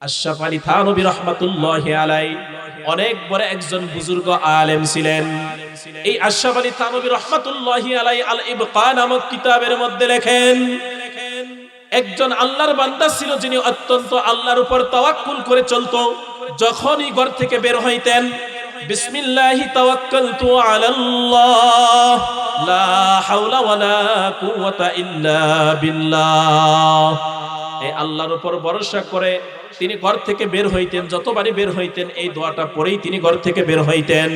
আশরাফ আলী থানভী রাহমাতুল্লাহি আলাইহি অনেক বড় একজন বুজুর্গ আলেম ছিলেন। এই আশরাফ আলী থানভী রাহমাতুল্লাহি আলাইহি আল ইবকা নামক কিতাবের মধ্যে লেখেন, একজন আল্লাহর বান্দা ছিল যিনি অত্যন্ত আল্লাহর উপর তাওয়াক্কুল করে চলতো। যখনই ঘর থেকে বের হইতেন, বিসমিল্লাহি তাওয়াক্কালতু আলাল্লাহ লা হাওলা ওয়ালা কুওয়াতা ইল্লা বিল্লাহ, এই আল্লাহর উপর ভরসা করে তিনি ঘর থেকে বের হইতেন। যতবারই বের হইতেন এই দোয়াটা পড়েই তিনি ঘর থেকে বের হইতেন।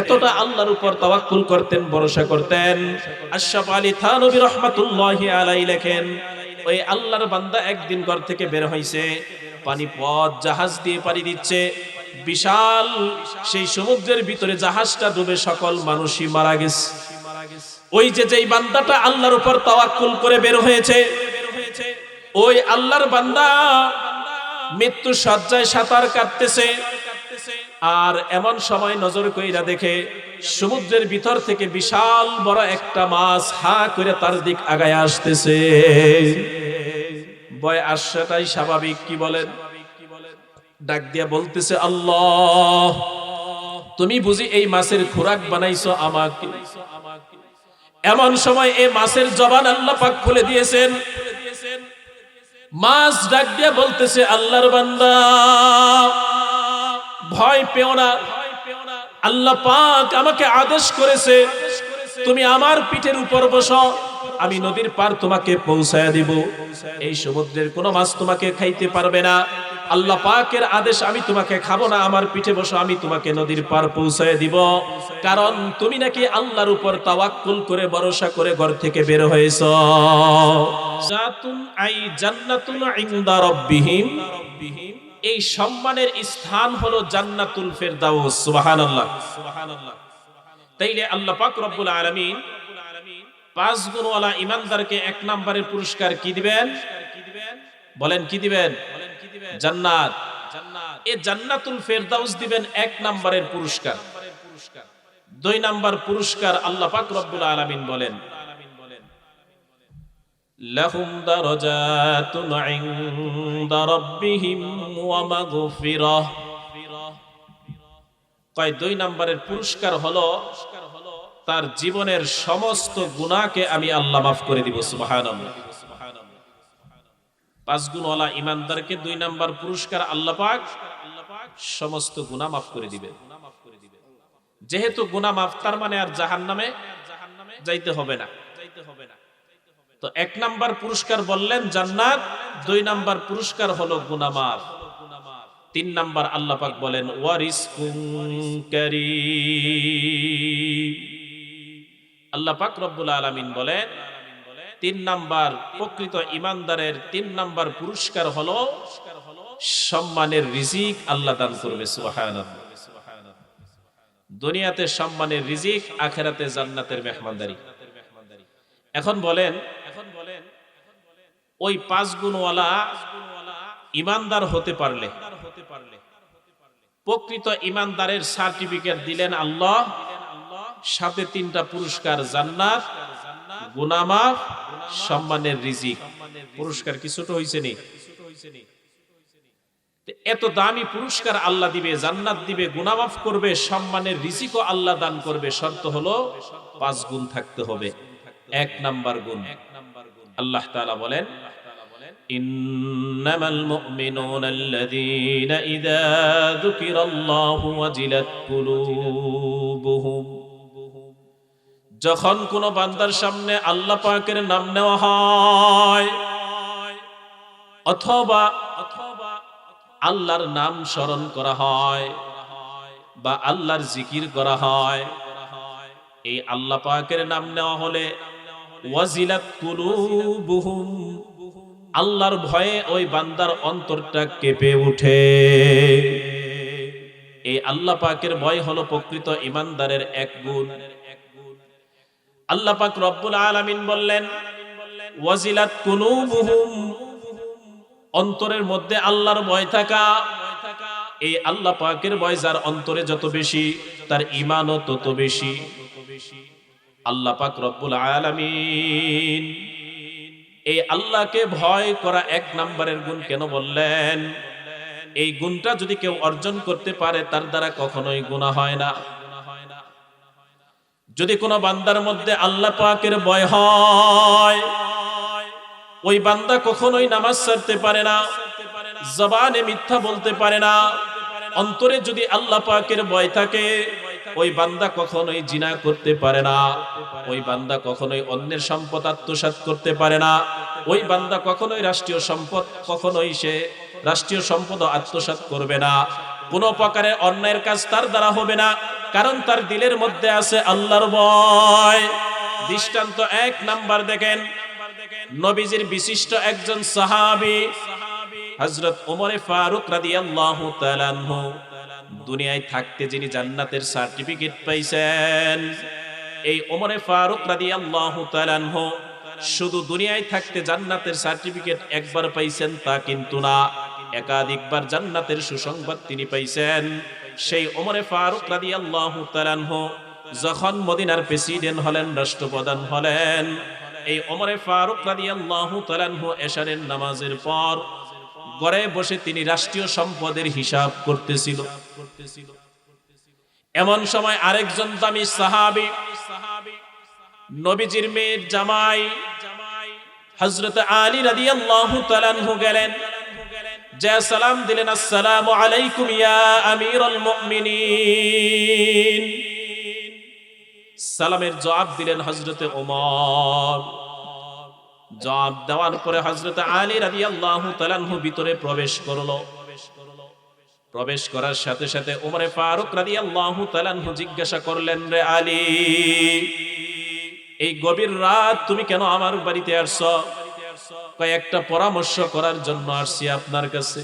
এতটা আল্লাহর উপর তাওয়াক্কুল করতেন, ভরসা করতেন। আশরাফ আলী থানভী রাহমাতুল্লাহি আলাইহি লেখেন, ওই আল্লাহর বান্দা একদিন ঘর থেকে বের হইছে, পানিপথ জাহাজ দিয়ে পাড়ি দিচ্ছে। বিশাল সেই সমুদ্রের ভিতরে জাহাজটা ডুবে সকল মানুষই মারা গেছে। ওই যে যেই বান্দাটা আল্লাহর উপর তাওয়াক্কুল করে বের হয়েছে, ওই আল্লাহর বান্দা মৃত্যু শয্যায় সাঁতার কাটতেছে। আর এমন সময় নজর কইরা দেখে সমুদ্রের ভিতর থেকে বিশাল বড় একটা মাছ হা করে তার দিক আগায় আসতেছে। ভয় আসাটাই স্বাভাবিক, কি বলেন? ডাক দিয়া বলতেছে, আল্লাহ তুমি বুঝি এই মাছের খোরাক বানাইছো আমাকে। এমন সময় এই মাছের জবান আল্লাহ পাক খুলে দিয়েছেন। মাছ ডাক দিয়া বলতেছে, আল্লাহর বান্দা ভয় পেও না, আল্লাহ পাক আমাকে আদেশ করেছে তুমি আমার পিঠের উপর বসো, আমি নদীর পার তোমাকে পৌঁছায়া দিব। এই সমুদ্রের কোনো মাছ তোমাকে খাইতে পারবে না। আল্লাহ পাকের আদেশ, আমি তোমাকে খাবো না, আমার পিঠে বসো, আমি তোমাকে নদীর পার পৌঁছায় দিব। কারণ তুমি নাকি আল্লাহর উপর তাওয়াক্কুল করে ভরসা করে ঘর থেকে বের হয়েছো। জাতুন আই জান্নাতুন ইনদা রাব্বিহিম, এই সম্মানের স্থান হলো জান্নাতুল ফেরদাউস। সুবহানাল্লাহ, সুবহানাল্লাহ। তাইলে আল্লাহ পাক রব্বুল আলামিন 5 গুণওয়ালা ইমানদারকে 1 নম্বরের পুরস্কার কি দিবেন? বলেন কি দিবেন? জান্নাত। এই জান্নাতুল ফেরদাউস দিবেন 1 নম্বরের পুরস্কার। 2 নম্বর পুরস্কার আল্লাহ পাক রব্বুল আলামিন বলেন, লাহুম দারাজাতুন ইনদা রাব্বিহিম ওয়া মাগফিরাহ। কয় 2 নম্বরের পুরস্কার হলো তার জীবনের সমস্ত গুনাহকে আমি আল্লাহ মাফ করে দিব। সুবহানাল্লাহ। 5 গুণওয়ালা ইমানদারকে 2 নম্বর পুরস্কার, আল্লাহ পাক সমস্ত গুনাহ মাফ করে দিবেন। যেহেতু গুনাহ মাফ, তার মানে আর জাহান্নামে যাইতে হবে না। তো 1 নম্বর পুরস্কার বললেন জান্নাত, 2 নম্বর পুরস্কার হলো গুনাহ মাফ। 3 নম্বর আল্লাহ পাক বলেন ওয়ারিজকুন কারীম। আল্লাহ পাক রব্বুল আলামিন বলেন 3 নম্বর প্রকৃত ইমানদারের 3 নম্বর পুরস্কার হলো সম্মানের রিজিক আল্লাহ দান করবে। সুবহানাল্লাহ। দুনিয়াতে সম্মানের রিজিক, আখিরাতে জান্নাতের মেহমানদারি। এখন বলেন ওই 5 গুণওয়ালা ইমানদার হতে পারলে, প্রকৃত ইমানদারের সার্টিফিকেট দিলেন আল্লাহ, সাথে 3টা পুরস্কার, জান্নাত, গুনাহ মাফ, সম্মানের রিজিক। পুরস্কার কি ছোট হইছে নি? এত দামি পুরস্কার আল্লাহ দিবে, জান্নাত দিবে, গুনাহ মাফ করবে, সম্মানের রিজিকও আল্লাহ দান করবে। শর্ত হলো 5 গুণ থাকতে হবে। 1 নাম্বার গুণ আল্লাহ তাআলা বলেন, ইন্নামাল মুমিনুনাল্লাযীনা ইযা যুকিরাল্লাহু ওয়াজিলাত কুলুবুহুম। যখন কোন বান্দার সামনে আল্লাহ পাকের নাম নেওয়া হয়, অথবা আল্লাহর নাম স্মরণ করা হয়, বা আল্লাহর জিকির করা হয়, এই আল্লাহ পাকের নাম নেওয়া হলে ওয়াজিলাত কুলুবুহুম, আল্লাহর ভয়ে ওই বান্দার অন্তরটা কেঁপে ওঠে। এই আল্লাহ পাকের ভয় হলো প্রকৃত ইমানদারের 1 গুণ। আল্লাহ পাক রব্বুল আলামিন বললেন ওয়াজিলাত কুলুবুহুম, অন্তরের মধ্যে আল্লাহর ভয় থাকা। এই আল্লাহ পাকের ভয় যার অন্তরে যত বেশি, তার ঈমানও তত বেশি। আল্লাহ পাক রব্বুল আলামিন এই আল্লাহকে ভয় করা 1 নম্বরের গুণ কেন বললেন? এই গুণটা যদি কেউ অর্জন করতে পারে তার দ্বারা কখনোই গুনাহ হয় না। যদি কোনো বান্দার মধ্যে আল্লাহ পাকের ভয় হয়, ওই বান্দা কখনোই নামাজ ছাড়তে পারে না, জবানে মিথ্যা বলতে পারে না। অন্তরে যদি আল্লাহ পাকের ভয় থাকে, ওই বান্দা কখনোই জিনা করতে পারে না, ওই বান্দা কখনোই অন্যের সম্পদ আত্মসাৎ করতে পারে না, ওই বান্দা কখনোই রাষ্ট্রীয় সম্পদ আত্মসাৎ করবে না। কোনো প্রকারের অন্যায়ের কাজ তার দ্বারা হবে না, কারণ তার দিলের মধ্যে আছে আল্লাহর ভয়। দৃষ্টান্ত 1 নাম্বার দেখেন, নবীজির বিশিষ্ট একজন সাহাবী হযরত ওমর ফারুক রাদিয়াল্লাহু তাআলা আনহু, দুনিয়ায় থাকতে যিনি জান্নাতের সার্টিফিকেট পাইছেন, এই ওমর ফারুক রাদিয়াল্লাহু তাআলা আনহু শুধু দুনিয়ায় থাকতে জান্নাতের সার্টিফিকেট একবার পাইছেন তা কিন্তু না, একাধিকবার জান্নাতের সুসংবাদ তিনি পাইছেন। সেই ওমর ফারুক রাদিয়াল্লাহু তাআলা আনহু যখন মদিনার প্রেসিডেন্ট হলেন, রাষ্ট্রপ্রধান হলেন, এই ওমর ফারুক রাদিয়াল্লাহু তাআলা আনহু এশারের নামাজের পর ঘরে বসে তিনি রাষ্ট্রীয় সম্পদের হিসাব করতেছিল। এমন সময় আরেকজন দামি সাহাবী, নবীজির মেয়ের জামাই হযরত আলী রাদিয়াল্লাহু তাআলা আনহু গেলেন, যে সালাম দিলেন, আসসালামু আলাইকুম ইয়া আমিরুল মুমিনিন। সালামের জবাব দিলেন হযরত ওমর। জবাব দেওয়ার পরে হযরত আলী রাদিয়াল্লাহু তাআলা আনহু ভিতরে প্রবেশ করলো। প্রবেশ করার সাথে সাথে ওমর ফারুক রাদিয়াল্লাহু তাআলা আনহু জিজ্ঞাসা করলেন, রে আলী, এই গভীর রাত তুমি কেন আমার বাড়িতে আসছো? কয়, একটা পরামর্শ করার জন্য আসছি আপনার কাছে।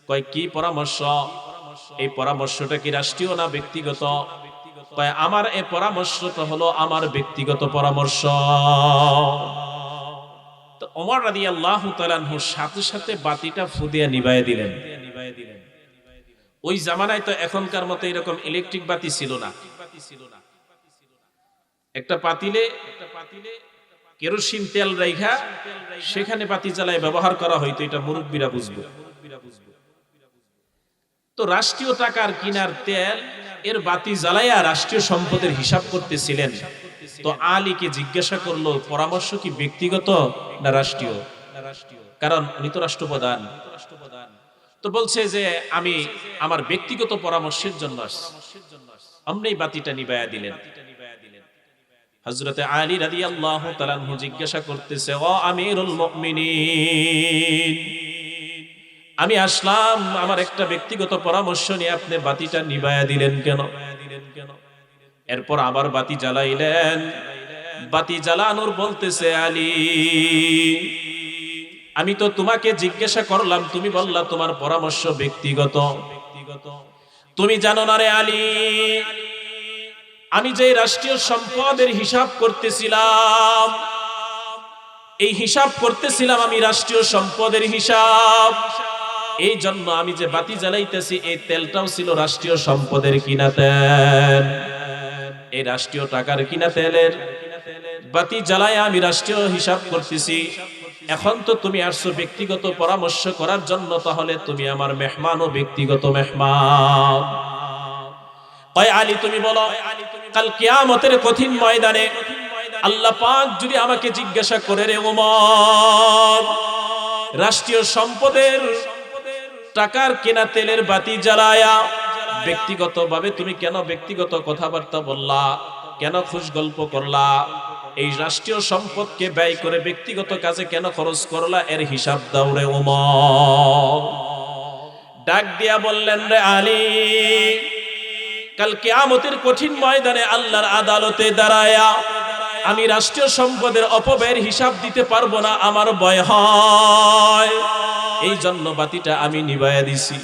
কয়, কি পরামর্শ? এই পরামর্শটা কি রাষ্ট্রীয় না ব্যক্তিগত? কয়, আমার এই পরামর্শটা হলো আমার ব্যক্তিগত পরামর্শ। তো ওমর রাদিয়াল্লাহু তাআলা আনহু সাথে সাথে বাতিটা ফুদিয়ে নিভায়ে দিলেন। ওই জামানায় তো এখনকার মতো এরকম ইলেকট্রিক বাতি ছিল না। একটা পাতিলে কেরোসিন তেল রাইখা সেখানে বাতি জ্বালায় ব্যবহার করা হইতো, এটা মুরব্বীরা বুঝবে। তো রাষ্ট্রীয় টাকার কিনার তেল এর বাতি জ্বালাইয়া রাষ্ট্রীয় সম্পদের হিসাব করতেছিলেন। তো আলীকে জিজ্ঞাসা করলো, পরামর্শ কি ব্যক্তিগত না রাষ্ট্রীয়? কারণ উনি তো রাষ্ট্রপ্রধান। তো বলছে যে আমি আমার ব্যক্তিগত পরামর্শের জন্য আসছি। আমরাই বাতিটা নিভায়া দিলেন। হযরতে আলী রাদিয়াল্লাহু তাআলা আনহু জিজ্ঞাসা করতেছে, ও আমিরুল মুমিনিন, আমি আসলাম, আমার একটা ব্যক্তিগত পরামর্শ নিয়ে আপনি বাতিটা নিভায়া দিলেন কেন? এরপর আবার বাতি জ্বালাইলেন। বাতি জ্বালানোর বলতেছে, আলী, আমি তো তোমাকে জিজ্ঞাসা করলাম, তুমি বললা তোমার পরামর্শ ব্যক্তিগত। তুমি জানো না রে আলী, আমি যে রাষ্ট্রীয় সম্পদের হিসাব করতেছিলাম, এই হিসাব করতেছিলাম আমি রাষ্ট্রীয় সম্পদের হিসাব। এই জন্য আমি যে বাতি জ্বালাইতেছি, এই তেলটাও ছিল রাষ্ট্রীয় সম্পদের কিনা তেল। এই রাষ্ট্রীয় টাকার কিনা তেলের বাতি জ্বালায় আমি রাষ্ট্রীয় হিসাব করতেছি। এখন তো তুমি আসছো ব্যক্তিগত পরামর্শ করার জন্য, তাহলে তুমি আমার মেহমান ও ব্যক্তিগত মেহমান। কয়, আলী তুমি বলো, কাল কিয়ামতের কঠিন ময়দানে আল্লাহ পাক যদি আমাকে জিজ্ঞাসা করে, রে ওমর, রাষ্ট্রীয় সম্পদের টাকার কেনা তেলের বাতি জ্বালায়া ব্যক্তিগতভাবে তুমি কেন ব্যক্তিগত কথাবার্তা বললা, কেন খুশ গল্প করলা, এই রাষ্ট্রীয় সম্পদকে ব্যয় করে ব্যক্তিগত কাজে কেন খরচ করলা, এর হিসাব দাও রে ওমর। ডাক দিয়া বললেন, রে আলী, কাল কিয়ামতের কঠিন ময়দানে আল্লাহর আদালতে দাঁড়ায়া আমি রাষ্ট্রীয় সম্পদের অপব্যয়ের হিসাব দিতে পারবো না, আমার ভয় হয়, এই জন্য বাতিটা আমি নিভায়া দিছি।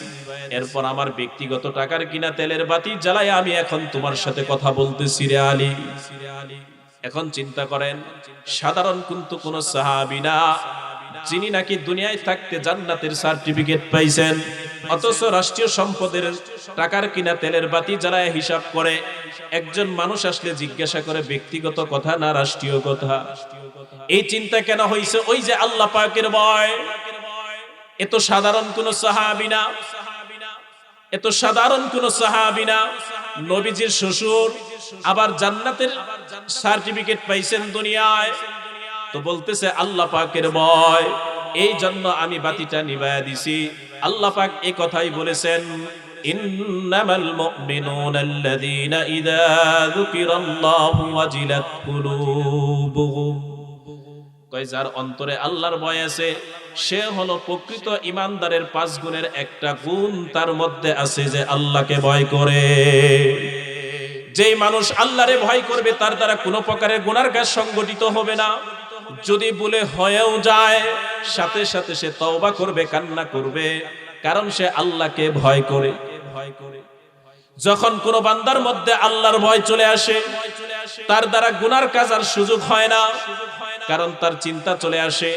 এরপর আমার ব্যক্তিগত টাকার কিনা তেলের বাতি জ্বালায় আমি এখন তোমার সাথে কথা বলতেছি রে আলী। এখন চিন্তা করেন, সাধারণ কিন্তু কোন সাহাবী না, যিনি নাকি দুনিয়ায় থাকতে জান্নাতের সার্টিফিকেট পাইছেন, অথচ রাষ্ট্রীয় সম্পদের টাকার কিনা তেলের বাতি জ্বালায় হিসাব করে। একজন মানুষ আসলে জিজ্ঞাসা করে ব্যক্তিগত কথা না রাষ্ট্রীয় কথা। এই চিন্তা কেন হইছে? ওই যে আল্লাহ পাকের ভয়। এত সাধারণ কোন সাহাবী না, এত সাধারণ কোন সাহাবী না। নবীজির শ্বশুর আবার জান্নাতের সার্টিফিকেট পাইছেন দুনিয়ায়, তো বলতেছে আল্লাহ পাকের ভয়, এই জন্য আমি বাতিটা নিভায়া দিছি। আল্লাহ পাক এই কথাই বলেছেন, ইন্নামাল মুমিনুনা আল্লাযীনা ইযা যুকিরাল্লাহু ওয়াজিলাত কুলুবুহুম, কয় যার অন্তরে আল্লাহর ভয় আছে সে হলো প্রকৃত ঈমানদারের 5 গুণের একটা গুণ তার মধ্যে আছে, যে আল্লাহকে ভয় করে। যেই মানুষ আল্লাহরে ভয় করবে তার দ্বারা কোনো প্রকারের গুনার কাজ সংগঠিত হবে না। যদি ভুলে হয়েও যায় সাথে সাথে সে তওবা করবে, কান্না করবে, কারণ সে আল্লাহকে ভয় করে। যখন কোন বান্দার মধ্যে আল্লাহর ভয় চলে আসে তার দ্বারা গুনার কাজ আর সুযোগ হয় না, কারণ তার চিন্তা চলে আসে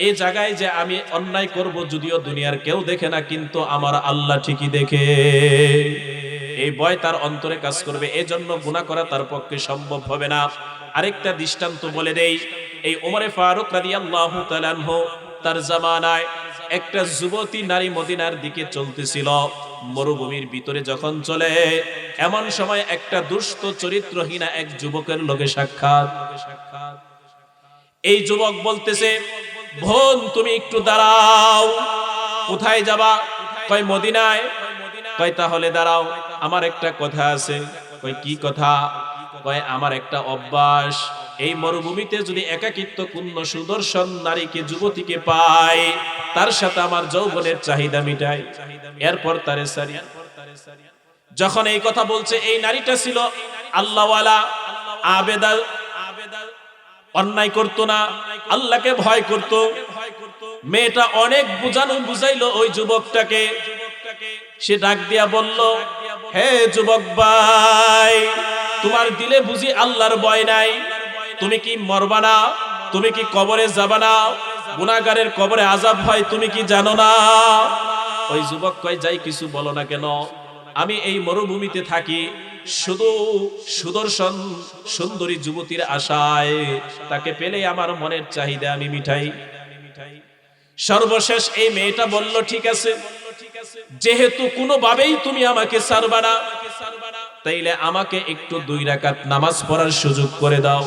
এই জায়গায় যে আমি অন্যায় করব, যদিও দুনিয়ার কেউ দেখে না কিন্তু আমার আল্লাহ ঠিকই দেখে। এই ভয় তার অন্তরে কাজ করবে, এজন্য গুনাহ করা তার পক্ষে সম্ভব হবে না। আরেকটা দৃষ্টান্ত বলে দেই, এই ওমরে ফারুক রাদিয়াল্লাহু তাআলা আনহু তার জামানায় একটা যুবতী নারী মদিনার দিকে চলতেছিল, মরুভূমির ভিতরে যখন চলে এমন সময় একটা দুষ্ট চরিত্রহীনা এক যুবকের লগে সাক্ষাৎ। এই যুবক বলতেছে, বোন তুমি একটু দাঁড়াও। কোথায় যাবা? কয় মদিনায়। কয় তাহলে দাঁড়াও, আমার একটা কথা আছে। কয় কি কথা? কয় আমার একটা অভ্যাস, এই মরুভূমিতে যদি একাকিত্ব পূর্ণ সুদর্শন নারীকে, যুবতীকে পাই, তার সাথে আমার যৌবনের চাহিদা মিটাই, এরপর তারে সারি। যখন এই কথা বলছে, এই নারীটা ছিল আল্লাহওয়ালা, আবেদা, অন্যায় করতো না, আল্লাহকে ভয় করত। মেয়েটা অনেক বুঝানো বুঝাইলো ওই যুবকটাকে। সে ডাক দিয়া বলল, হে যুবক ভাই, তোমার দিলে বুঝি আল্লাহর ভয় নাই? তুমি কি মরবা না? তুমি কি কবরে যাবা না? গুনাহগারের কবরে আযাব হয়, তুমি কি জানো না? ওই যুবক কয়, যাই কিছু বলো না কেন, আমি এই মরুভূমিতে থাকি শুধু সুদর্শন সুন্দরী যুবতীর আশায়, তাকে পেলে আমার মনের চাহিদা আমি মিটাই। সর্বশেষ এই মেয়েটা বলল, ঠিক আছে, যেহেতু কোনোভাবেই তুমি আমাকে ছাড়বা না, তাইলে আমাকে একটু 2 রাকাত নামাজ পড়ার সুযোগ করে দাও।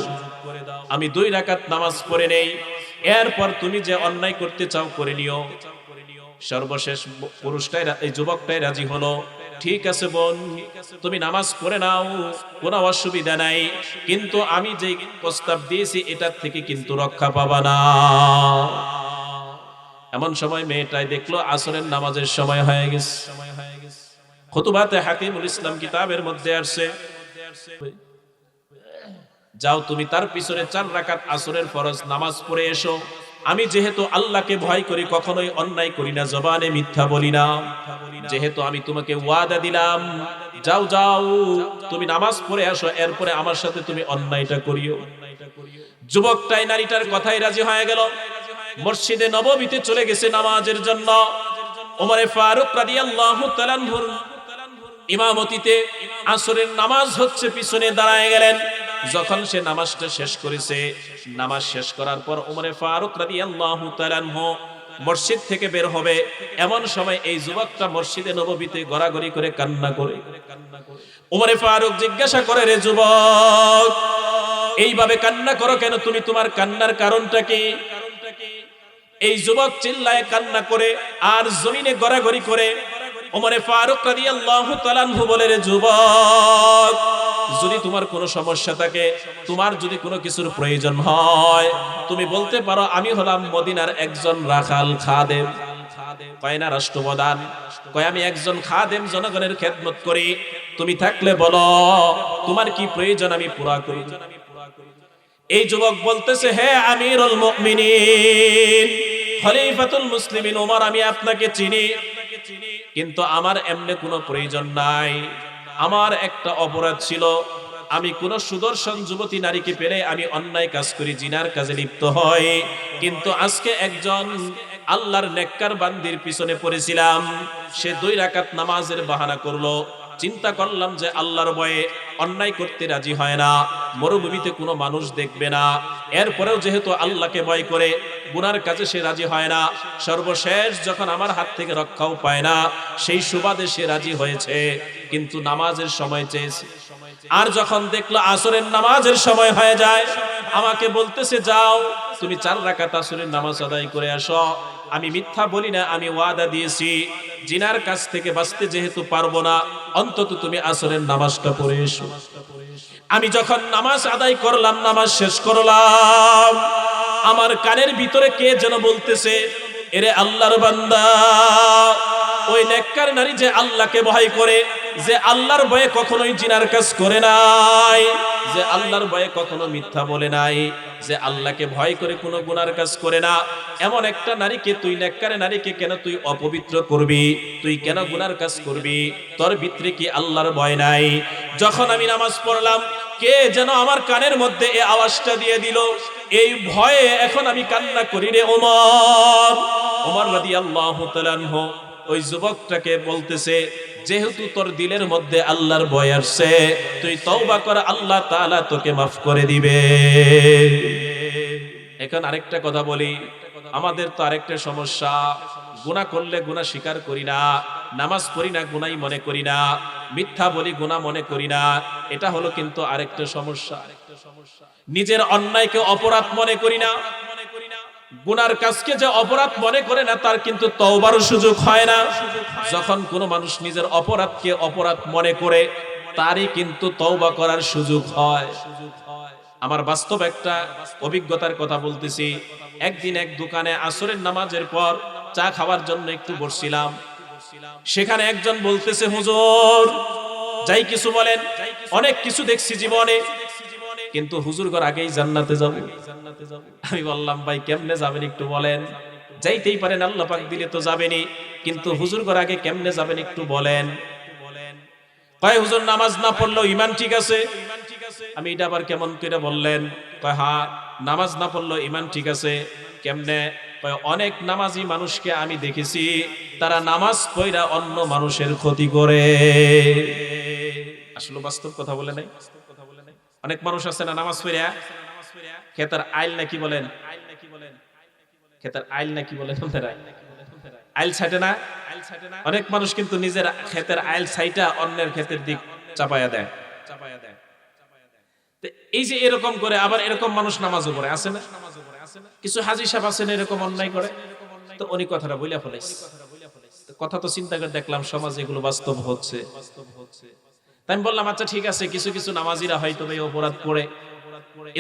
আমি 2 রাকাত নামাজ পড়ে নেই, এরপর তুমি যে অন্যায় করতে চাও করে নিও। সর্বশেষ পুরুষটাই, এই যুবকটাই রাজি হলো। ঠিক আছে বোন, তুমি নামাজ পড়ে নাও, কোনো অসুবিধা নাই, কিন্তু আমি যে প্রস্তাব দিয়েছি এটার থেকে কিন্তু রক্ষা পাবা না। এমন সময় মেয়েটাই দেখলো আসরের নামাজের সময় হয়ে গেছে। খুতুবাতে হাকিমুল ইসলাম কিতাবের মধ্যে আসছে, যাও তুমি তার পিছনে 4 রাকাত আসরের ফরজ নামাজ পড়ে এসো। আমি যেহেতু আল্লাহকে ভয় করি, কখনোই অন্যায় করি না, জবানে মিথ্যা বলি না, যেহেতু আমি তোমাকে ওয়াদা দিলাম, যাও যাও তুমি নামাজ পড়ে আসো, এরপরে আমার সাথে তুমি অন্যায়টা করিও। যুবকটাই নারীটার কথাই রাজি হয়ে গেল। মসজিদে নববীতে চলে গেছে নামাজের জন্য। ওমরে ফারুক রাদিয়াল্লাহু তাআলা আনহুর ইমামতিতে আসরের নামাজ হচ্ছে, পিছনে দাঁড়ায় গেলেন। যখন সে নামাজটা শেষ করেছে, নামাজ শেষ করার পর ওমরে ফারুক রাদিয়াল্লাহু তাআলা আনহু মসজিদ থেকে বের হবে, এমন সময় এই যুবকটা মসজিদে নববীতে গড়াগড়ি করে কান্না করে। ওমরে ফারুক জিজ্ঞাসা করে, রে যুবক, এইভাবে কান্না করো কেন? তুমি তোমার কান্নার কারণটা কি? এই যুবক চিল্লায় কান্না করে আর জমিনে গড়াগড়ি করে। ওমরে ফারুক রাদিয়াল্লাহু তাআলা আনহু বলে, রে যুবক, যদি তোমার কোনো সমস্যা থাকে, তোমার যদি কোনো কিছুর প্রয়োজন হয়, তুমি বলতে পারো আমি হলাম মদিনার একজন রাখাল খাদেম। কয় না রাষ্ট্রপ্রধান? কয় আমি একজন খাদেম, জনগণের খেদমত করি। তুমি থাকলে বলো তোমার কি প্রয়োজন, আমি পুরা করি। এই যুবক বলতেছে, হে আমিরুল মুমিনিন, খলিফাতুল মুসলিমিন ওমর, আমি আপনাকে চিনি, কিন্তু আমার এমনি কোনো প্রয়োজন নাই। আমার একটা অপরাধ ছিল, আমি কোন সুদর্শন যুবতী নারীকে পেলে আমি অন্যায় কাজ করি, জিনার কাজে লিপ্ত হই। কিন্তু আজকে একজন আল্লাহর নেককার বান্দির পিছনে পড়েছিলাম, সে 2 রাকাত নামাজের বাহানা করলো, চিন্তা করলাম যে আল্লাহর ভয়ে অন্যায় করতে রাজি হয় না, মরুভূমিতে কোনো মানুষ দেখবে না, এরপরেও যেহেতু আল্লাহকে ভয় করে গুনার কাজে সে রাজি হয় না, সর্বশেষ যখন আমার হাত থেকে রক্ষাও পায় না, সেই সুবাদে সে রাজি হয়েছে, কিন্তু নামাজের সময় চেয়েছে। আর যখন দেখলো আসরের নামাজের সময় হয়ে যায়, আমাকে বলতেছে যাও তুমি 4 রাকাত আসরের নামাজ আদায় করে আসো। আমি মিথ্যা বলি না, আমি ওয়াদা দিয়েছি জিনার কাছ থেকে বাঁচতে যেহেতু পারবো না, অন্তত তুমি আসরের নামাজটা পড়ে এসো। আমি যখন নামাজ আদায় করলাম, নামাজ শেষ করলাম, আমার কানের ভিতরে কে যেন বলতেছে, এরে আল্লাহর বান্দা, ওই নেককার নারী যে আল্লাহকে ভয় করে, যে আল্লাহর ভয়ে কখনোই জিনার কাজ করে নাই, যে আল্লাহর ভয়ে কখনো মিথ্যা বলে নাই, যে আল্লাহকে ভয় করে কোনো গুনার কাজ করে না, এমন একটা নারীকে তুই, নেককার নারীকে কেন তুই অপবিত্র করবি? তুই কেন গুনার কাজ করবি? তোর ভিতরে কি আল্লাহর ভয় নাই? যখন আমি নামাজ পড়লাম, কে যেন আমার কানের মধ্যে এই আওয়াজটা দিয়ে দিল, এই ভয়ে এখন আমি কান্না করি রে ওমর। ওমর রাদিয়াল্লাহু তাআলা আনহু ওই যুবকটাকে বলতেছে, যেহেতু তোর দিলের মধ্যে আল্লাহর ভয় আসছে, তুই তওবা কর, আল্লাহ তাআলা তোকে মাফ করে দিবে। এখন আরেকটা কথা বলি, আমাদের তো আরেকটা সমস্যা, গুনাহ করলে গুনাহ স্বীকার করি না, নামাজ পড়ি না গুনাহই মনে করি না, মিথ্যা বলি গুনাহ মনে করি না। এটা হলো কিন্তু আরেকটা সমস্যা। নিজের অন্যায়কে অপরাধ মনে করি না, গুনার কাজকে যে অপরাধ মনে করে না, তার কিন্তু তওবার সুযোগ হয় না। যখন কোনো মানুষ নিজের অপরাধকে অপরাধ মনে করে, তারই কিন্তু তওবা করার সুযোগ হয়। আমার বাস্তব একটা অভিজ্ঞতার কথা বলতেছি। একদিন এক দোকানে আসরের নামাজের পর চা খাওয়ার জন্য একটু বসছিলাম, সেখানে একজন বলতেছে, হুজুর যাই কিছু বলেন, অনেক কিছু দেখছি জীবনে, কিন্তু হুজুর ঘর আগেই জান্নাতে যাব। আমি বললাম, ভাই কেমনে যাবেন একটু বলেন? যাইতেই পারেন, আল্লাহ পাক দিলে তো যাবেনই, কিন্তু হুজুর ঘর আগে কেমনে যাবেন একটু বলেন। কয়, হুজুর নামাজ না পড়লেও ঈমান ঠিক আছে। আমি এটা আবার কেমন করে বললেন? কয়, হ্যাঁ নামাজ না পড়লেও ঈমান ঠিক আছে। কেমনে? কয়, অনেক নামাজি মানুষকে আমি দেখেছি, তারা নামাজ পড়া অন্য মানুষের ক্ষতি করে। আসলে বাস্তব কথা বলে নাই? অনেক মানুষ আছে না, নামাজ পড়া খেতার আইল নাকি বলেন, খেতার আইল নাকি বলেন, আইল ছাটে না। অনেক মানুষ কিন্তু নিজের ক্ষেতের আইল ছাইটা অন্যের ক্ষেতের দিক চাপায়া দেয়। এই যে এরকম করে, আবার এরকম মানুষ নামাজও পড়ে, আছে না? কিছু হাজী সাহেব আছেন এরকম অন্যায় করে, তো উনি কথাটা বইলা ফেলাইছে। কথা তো চিন্তা করে দেখলাম সমাজে এগুলো বাস্তব হচ্ছে। তাই আমি বললাম, আচ্ছা ঠিক আছে, কিছু কিছু নামাজিরা হয়তো এই অপরাধ করে,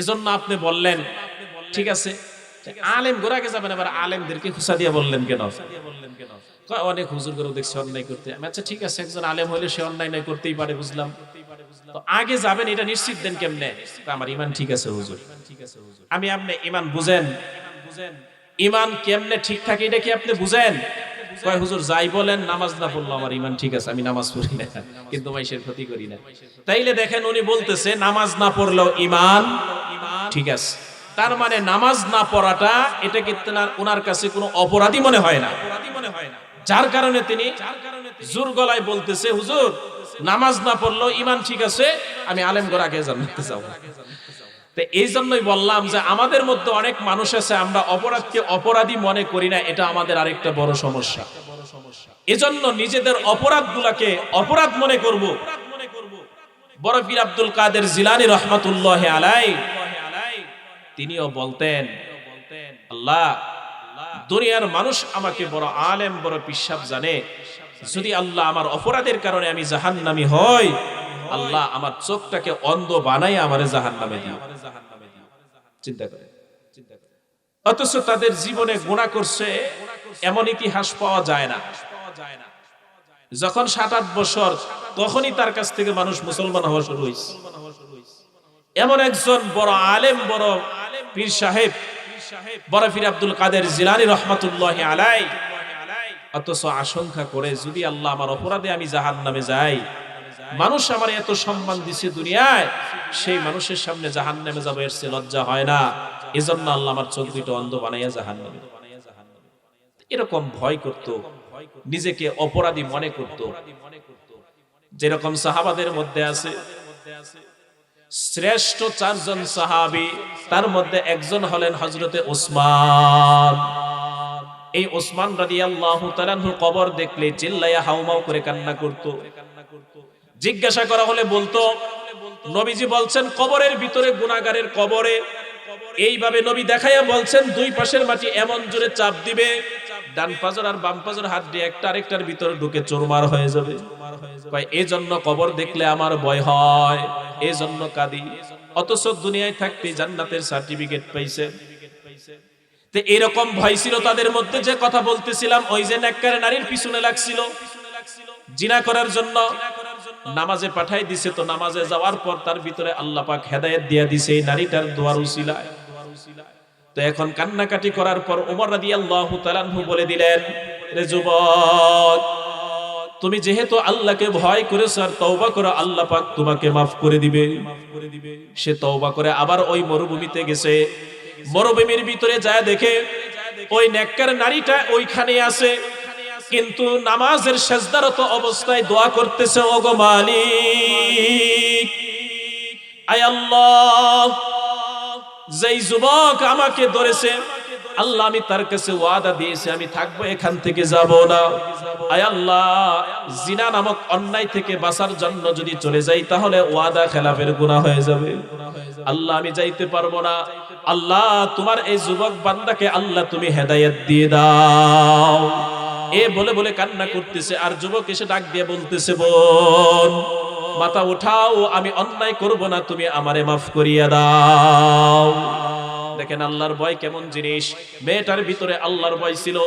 এজন্য আপনি বললেন, ঠিক আছে, আলেম গোরাকে যাবেন, আবার আলেমদেরকে খুশা দিয়ে বললেন কেন? অনেক হুজুর করে দেখছি অন্যায় করতে। আমি, আচ্ছা ঠিক আছে, একজন আলেম হলে সে অন্যায় নাই করতেই পারে, বুঝলাম, তো আগে যাবেন এটা নিশ্চিত দেন কেমনে? আমার ঈমান ঠিক আছে হুজুর। আমি, আপনি ঈমান বুঝেন? ঈমান কেমনে ঠিক থাকে এটা কি আপনি বুঝেন? কয়, হুজুর যাই বলেন, নামাজ না পড়লো আমার ঈমান ঠিক আছে, আমি নামাজ পড়ি না কিন্তু মানুষের ক্ষতি করি না। তাইলে দেখেন, উনি বলতেছে নামাজ না পড়লেও ঈমান ঠিক আছে। তার মানে নামাজ না পড়াটা এটা কিন্তু ওনার কাছে কোনো অপরাধী মনে হয় না, যার কারণে তিনি জোর গলায় বলতেছে, হুজুর নামাজ না পড়লেও ঈমান ঠিক আছে, আমি আলেম ঘর আগে জান্নাতে যাব। তো এই জন্যই বললাম যে আমাদের মধ্যে অনেক মানুষ আছে, আমরা অপরাধকে অপরাধী মনে করি না, এটা আমাদের আরেকটা বড় সমস্যা। এজন্য নিজেদের অপরাধগুলোকে অপরাধ মনে করব। বড় পীর আব্দুল কাদের জিলানী রহমাতুল্লাহি আলাইহি তিনিও বলতেন, আল্লাহ, দুনিয়ার মানুষ আমাকে বড় আলেম, বড় পিশাব জানে, যদি আল্লাহ আমার অপরাধের কারণে আমি জাহান্নামী হই, আল্লাহ আমার চোখটাকে অন্ধ বানাই আমারে জাহান্নামে দিও। চিন্তা করে, অথচ তাদের জীবনে গুনাহ করছে এমন ইতিহাস পাওয়া যায় না। যখন 7-8 বছর, তখনই তার কাছ থেকে মানুষ মুসলমান হওয়া শুরু হয়েছে। এমন একজন বড় আলেম, বড় পীর সাহেব, বড় পীর আব্দুল কাদের জিলানী রহমাতুল্লাহি আলাইহি, অথচ আশঙ্কা করে যদি আল্লাহ আমার অপরাধে আমি জাহান্নামে যাই, মানুষ আমার এত সম্মান দিছে দুনিয়ায়, সেই মানুষের সামনে জাহান্নামে যাব, এর চেয়ে লজ্জা হয় না। এজন্য আল্লাহ আমার চোখ দুটো অন্ধ বানাইয়া জাহান্নামে। এরকম ভয় করত, নিজেকে অপরাধী মনে করত। যেরকম সাহাবাদের মধ্যে আছে শ্রেষ্ঠ 4 জন সাহাবী, তার মধ্যে একজন হলেন হযরতে ওসমান। এই ওসমান রাদিয়াল্লাহু তাআলা আনহু কবর দেখলে চিল্লায়া হাউমাউ করে কান্না করত। জিজ্ঞাসা করা হলে বলতো, নবীজি বলছেন কবরের ভিতরে, গুনাহগারের কবরে এইভাবে নবী দেখাইয়া বলছেন দুই পাশের মাটি এমন জোরে চাপ দিবে, ডান পাজর আর বাম পাজর হাত দিয়ে একটা আরেকটার ভিতরে ঢুকে চুরমার হয়ে যাবে। কয় এজন্য কবর দেখলে আমার ভয় হয়, এজন্য কাঁদি। অথচ দুনিয়ায় থাকতে জান্নাতের সার্টিফিকেট পাইছে। তো এরকম ভয় ছিল তাদের মধ্যে, যে কথা বলতেছিলাম, ওই যে নেককার নারীর পিছনে লাগছিল জিনা করার জন্য, নামাজে পাঠাই দিছে। তো নামাজে যাওয়ার পর তার ভিতরে আল্লাহ পাক হেদায়েত দিয়া দিছে এই নারীটার দোয়ার উসিলায়। তো এখন কান্নাকাটি করার পর ওমর রাদিয়াল্লাহু তাআলা আনহু বলে দিলেন, রে যুবক, তুমি যেহেতু আল্লাহকে ভয় করেছো আর তওবা করো, আল্লাহ পাক তোমাকে মাফ করে দিবে। সে তওবা করে আবার ওই মরুভূমিতে গেছে। মরুভূমির ভিতরে যায় দেখে ওই নেককার নারীটা ওইখানে আছে, কিন্তু নামাজের সিজদারত অবস্থায় দোয়া করতেছে, ওগো মালিক, আয় আল্লাহ, যেই যুবক আমাকে ধরেছে, আল্লাহ আমি তার কাছে ওয়াদা দিয়েছি আমি থাকবো, এখান থেকে যাব না। আয় আল্লাহ, জিনা নামক অন্যায় থেকে বাঁচার জন্য যদি চলে যাই তাহলে ওয়াদা খেলাফের গুনাহ হয়ে যাবে। আল্লাহ আমি যাইতে পারবো না। আল্লাহ তোমার এই যুবক বান্দাকে আল্লাহ তুমি হেদায়েত দিয়ে দাও। এ বলে বলে কান্না করতেছে। আর যুবক এসে ডাক দিয়ে বলতেছে, বোন মাথা উঠাও, আমি অন্যায় করব না, তুমি আমারে মাফ করিয়া দাও। দেখেন আল্লাহর ভয় কেমন জিনিস। মেয়েটার ভিতরে আল্লাহর ভয় ছিল।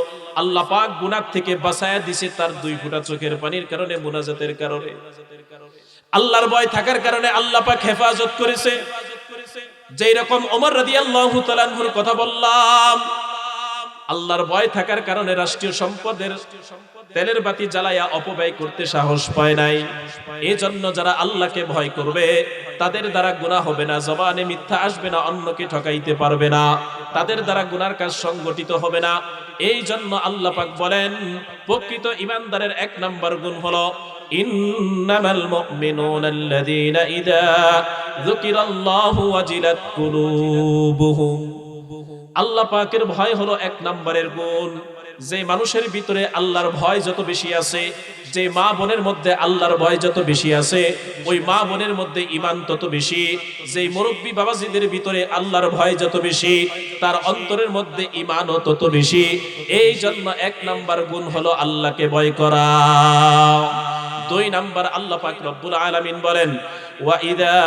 আল্লাহ পাক গুনাহ থেকে বাঁচায়া দিছে তার 2 ফোঁটা চোখের পানির কারণে, মুনাজাতের কারণে। আল্লাহর ভয় থাকার কারণে আল্লাহ পাক হেফাজত করেছে। যেই রকম ওমর রাদিয়াল্লাহু তাআলা আনহুর কথা বললাম, আল্লাহর ভয় থাকার কারণে রাষ্ট্রীয় সম্পদের তেলের বাতি জ্বালায়া অপব্যয় করতে সাহস পায় নাই। এজন্য যারা আল্লাহকে ভয় করবে তাদের দ্বারা গুনাহ হবে না, জবানে মিথ্যা আসবে না, অন্যকে ঠকাইতে পারবে না, তাদের দ্বারা গুনার কাজ সংগঠিত হবে না। এই জন্য আল্লাহ পাক বলেন, প্রকৃত ঈমানদারের 1 নাম্বার গুণ হলো ইন্নামাল মুমিনুনা আল্লাযীনা ইযা যুকিরাল্লাহু ওয়াজিলাত কুলুবুহুম। আল্লাহ পাকের ভয় হলো 1 নম্বরের গুণ। যে মানুষের ভিতরে আল্লাহর ভয় যত বেশি আছে, যে মা বোনের মধ্যে আল্লাহর ভয় যত বেশি আছে, ওই মা বোনের মধ্যে ঈমান তত বেশি। যে মুরব্বি বাবাজিদের ভিতরে আল্লাহর ভয় যত বেশি, তার অন্তরের মধ্যে ঈমানও তত বেশি। এই জন্য 1 নম্বর গুণ হলো আল্লাহকে ভয় করা। 2 নম্বর আল্লাহ পাক রব্বুল আলামিন বলেন, وَإِذَا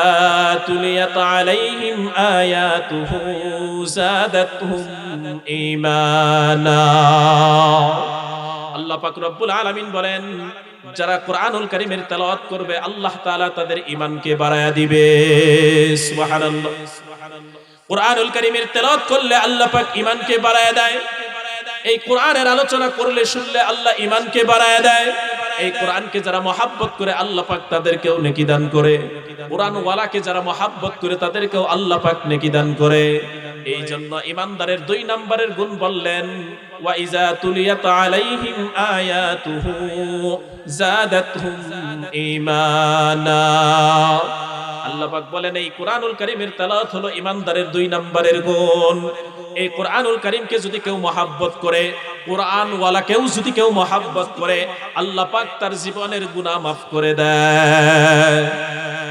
تُلِيَتْ عَلَيْهِمْ آيَاتُهُ زَادَتْهُمْ إِيمَانًا। আল্লাহ পাক রব্বুল আলামিন বলেন, যারা কোরআনুল কারীমের তেলাওয়াত করবে আল্লাহ তাআলা তাদের ঈমানকে বাড়ায়া দিবে। সুবহানাল্লাহ। কোরআনুল কারীমের তেলাওয়াত করলে আল্লাহ পাক ঈমানকে বাড়ায়া দেয়। এই কোরআনের আলোচনা করলে শুনলে আল্লাহ ঈমানকে বাড়ায়া দেয়। এই কোরআনকে যারা মহব্বত করে আল্লাহ পাক তাদেরকেও নেকি দান করে। কোরআন ওয়ালাকে যারা মহব্বত করে তাদেরকেও আল্লাহ পাক নেকি দান করে। এই জন্য ঈমানদারের 2 নম্বরের গুণ বললেন, ওয়া ইযা তুলিয়াত আলাইহিম আয়াতুহু যাদাতহুম ঈমানা। আল্লাহ পাক বলেন, এই কোরআনুল কারীমের তেলাওয়াত হলো ঈমানদারের 2 নম্বরের গুণ। এই কোরআনুল কারীমকে যদি কেউ মহব্বত করে, কোরআন ওয়ালাকেও যদি কেউ মহব্বত করে, আল্লাহ পাক তার জীবনের গুনাহ মাফ করে দেয়।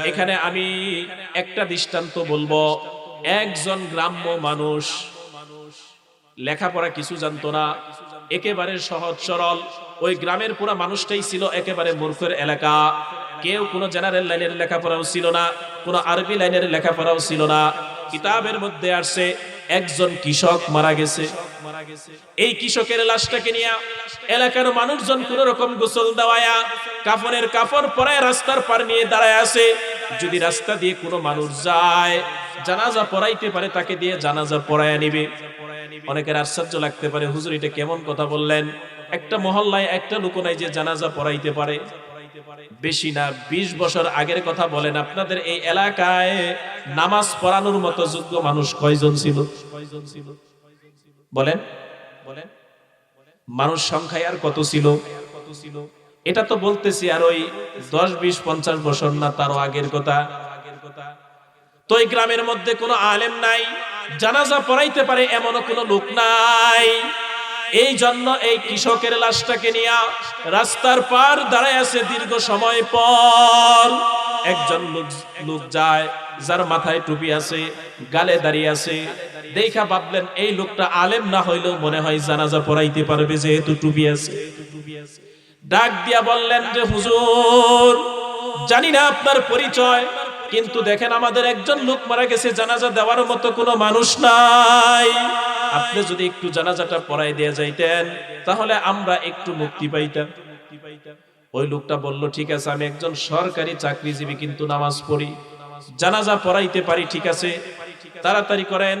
এখানে আমি একটা দৃষ্টান্ত বলবো। একজন গ্রাম্য মানুষ, লেখাপড়া কিছু জানতো না, একেবারে সহজ সরল। ওই গ্রামের পুরো মানুষটাই ছিল একেবারে মূর্খের এলাকা। কেউ কোনো জেনারেল লাইনের লেখাপড়াও ছিল না, কোনো আরবি লাইনের লেখাপড়াও ছিল না। কিতাবের মধ্যে আসছে একজন কৃষক মারা গেছে। এই কৃষকের লাশটাকে নিয়ে এলাকার মানুষজন কোন রকম গোসল দেওয়ায়া কাফনের কাপড় পরায় রাস্তার পার নিয়ে দাঁড়ায় আছে। যদি রাস্তা দিয়ে কোনো মানুষ যায়, জানাজা পড়াইতে পারে, তাকে দিয়ে জানাজা পড়ায়া নিবে। অনেকের আশ্চর্য লাগতে পারে, হুজুর এটা কেমন কথা বললেন? একটা মহল্লায় একটা লোক নাই যে জানাজা পড়াইতে পারে? বেশি না 20 বছর আগের কথা বলেন, আপনাদের এই এলাকায় নামাজ পড়ানোর মতো যোগ্য মানুষ কয়জন ছিল? বলেন, মানুষ সংখ্যায় আর কত ছিল? এটা তো বলতেছি আর ওই 10, 20, 50 বছর না, তারও আগের কথা। তো এই গ্রামের মধ্যে কোনো আলেম নাই, জানাজা পড়াইতে পারে এমনও কোনো লোক নাই। এই জন্য এই কৃষকের লাশটাকে নিয়ে রাস্তার পার দাঁড়ায় আছে। দীর্ঘ সময় পর একজন লোক যায়, যার মাথায় টুপি আছে, গালে দাঁড়িয়ে আছে। দেখা ভাবলেন এই লোকটা আলেম না হইলেও মনে হয় জানাজা পড়াইতে পারবে, যেহেতু টুপি আছে। ডাক দিয়া বললেন যে হুজুর, জানি না আপনার পরিচয়, কিন্তু দেখেন আমাদের একজন লোক মারা গেছে, জানাজা দেওয়ার মতো কোনো মানুষ নাই। আপনি যদি একটু জানাজাটা পড়াই দিয়ে যাইতেন তাহলে আমরা একটু মুক্তি পাইতাম। ওই লোকটা বলল, ঠিক আছে, আমি একজন সরকারি চাকরিজীবী, কিন্তু নামাজ পড়ি, জানাজা পড়াইতে পারি, ঠিক আছে, তাড়াতাড়ি করেন,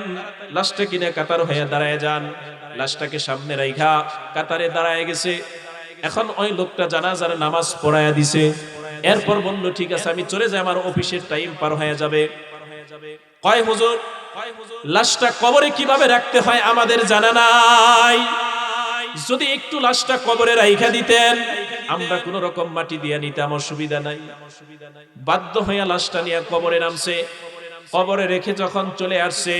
লাশটা কিনে কাতার হয়ে দাঁড়ায় যান। লাশটাকে সামনে রাইখা কাতারে দাঁড়ায় গেছে। এখন ওই লোকটা জানাজার নামাজ পড়ায়া দিছে। এরপর বলল, ঠিক আছে, আমি চলে যাই, আমার অফিসের টাইম পার হয়ে যাবে। কয় হুজুর, লাশটা কবরে কিভাবে রাখতে হয় আমাদের জানা নাই, যদি একটু লাশটা কবরে রাইখা দিতেন আমরা কোন রকম মাটি দিয়ে নিতাম, অসুবিধা নাই। বাধ্য হইয়া লাশটা নিয়ে কবরে নামছে। কবরে রেখে যখন চলে আসছে,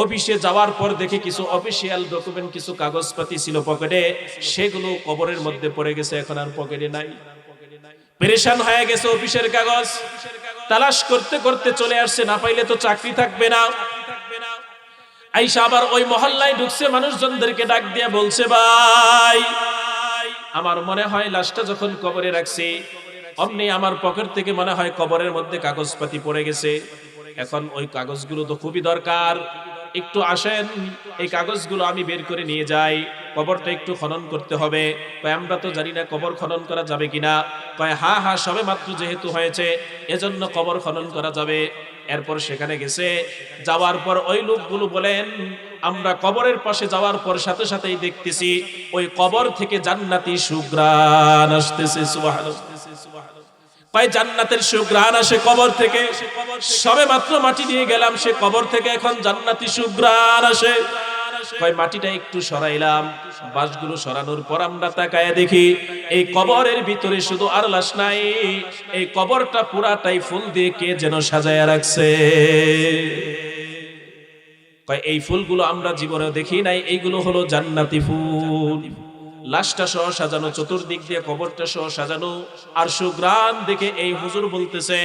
অফিসে যাওয়ার পর দেখে কিছু অফিসিয়াল ডকুমেন্ট, কিছু কাগজপাতি ছিল পকেটে, সেগুলো কবরের মধ্যে পড়ে গেছে, এখন আর পকেটে নাই। পেরেশান হয়ে গেছে, অফিসের কাগজ তালাশ করতে করতে চলে আসছে, না পাইলে তো চাকরি থাকবে না। আইসা আবার ওই মহল্লায় ঢুকছে, মানুষজনদেরকে ডাক দিয়ে বলছে, ভাই আমার মনে হয় লাশটা যখন কবরে রাখছি অমনি আমার পকেট থেকে মনে হয় কবরের মধ্যে কাগজপাতি পড়ে গেছে। এখন ওই কাগজগুলো তো খুবই দরকার, একটু আসেন, এই কাগজগুলো আমি বের করে নিয়ে যাই, কবরটা একটু খনন করতে হবে। কয় আমরা তো জানি না কবর খনন করা যাবে কিনা। কয় হ্যাঁ হ্যাঁ, সবে মাত্র যেহেতু হয়েছে এজন্য কবর খনন করা যাবে। এরপর সেখানে গেছে, যাওয়ার পর ওই লোকগুলো বলেন, আমরা কবরের পাশে যাওয়ার পর সাথে সাথেই দেখতেছি ওই কবর থেকে জান্নাতি সুঘ্রাণ আসতেছে। সুবহানাল্লাহ। কয় জান্নাতের সুঘ্রাণ আসে কবর থেকে, সবে মাত্র মাটি নিয়ে গেলাম, সে কবর থেকে এখন জান্নাতি সুঘ্রাণ আসে। কয় মাটিটা একটু সরাইলাম, বাঁশগুলো সরানোর পর আমরা তাকায় দেখি এই কবরের ভিতরে শুধু আর লাশ নাই, এই কবরটা পুরাটাই ফুল দিয়ে কে যেন সাজায়া রাখছে। কয় এই ফুলগুলো আমরা জীবনে দেখি নাই, এইগুলো হলো জান্নাতি ফুল। লাশটা সহ সাজানো, চতুর্দিক দিয়ে কবরটা সহ সাজানো, আর সুঘ্রাণ দেখে এই হুজুর বলতেছে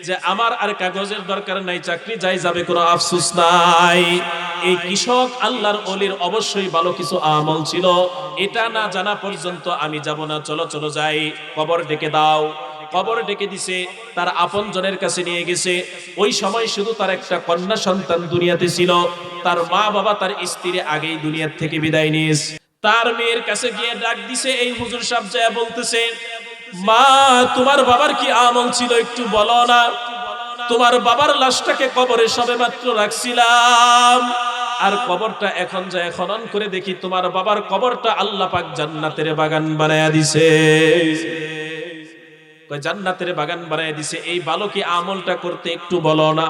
যে আমার আর কাগজের দরকার নাই, চাকরি যাই যাবে, কোনো আফসোস নাই। এই কৃষক আল্লাহর ওলির অবশ্যই ভালো কিছু আমল ছিল, এটা না জানা পর্যন্ত আমি যাব না, চলো চলো যাই, কবর ডেকে দাও। কবর ডেকে দিছে, তার আপনজনের কাছে নিয়ে গেছে। ওই সময় শুধু তার একটা কন্যা সন্তান দুনিয়াতে ছিল, তার মা বাবা তার স্ত্রী আগেই দুনিয়ার থেকে বিদায় নিয়েছে। তার মেয়ের কাছে গিয়ে ডাক দিছে, এই হুজুর সাহেব যায় বলতেছে, মা তোমার বাবার কি আমল ছিল একটু বলো না, তোমার বাবার লাশটাকে কবরে সবেমাত্র রাখছিলাম, আর কবরটা এখন যায় খনন করে দেখি তোমার বাবার কবরটা আল্লাহ পাক জান্নাতের বাগান বানায়া দিছে। কয় জান্নাতের বাগান বানায় দিছে, এই ভালো কি আমলটা করতে একটু বলো না।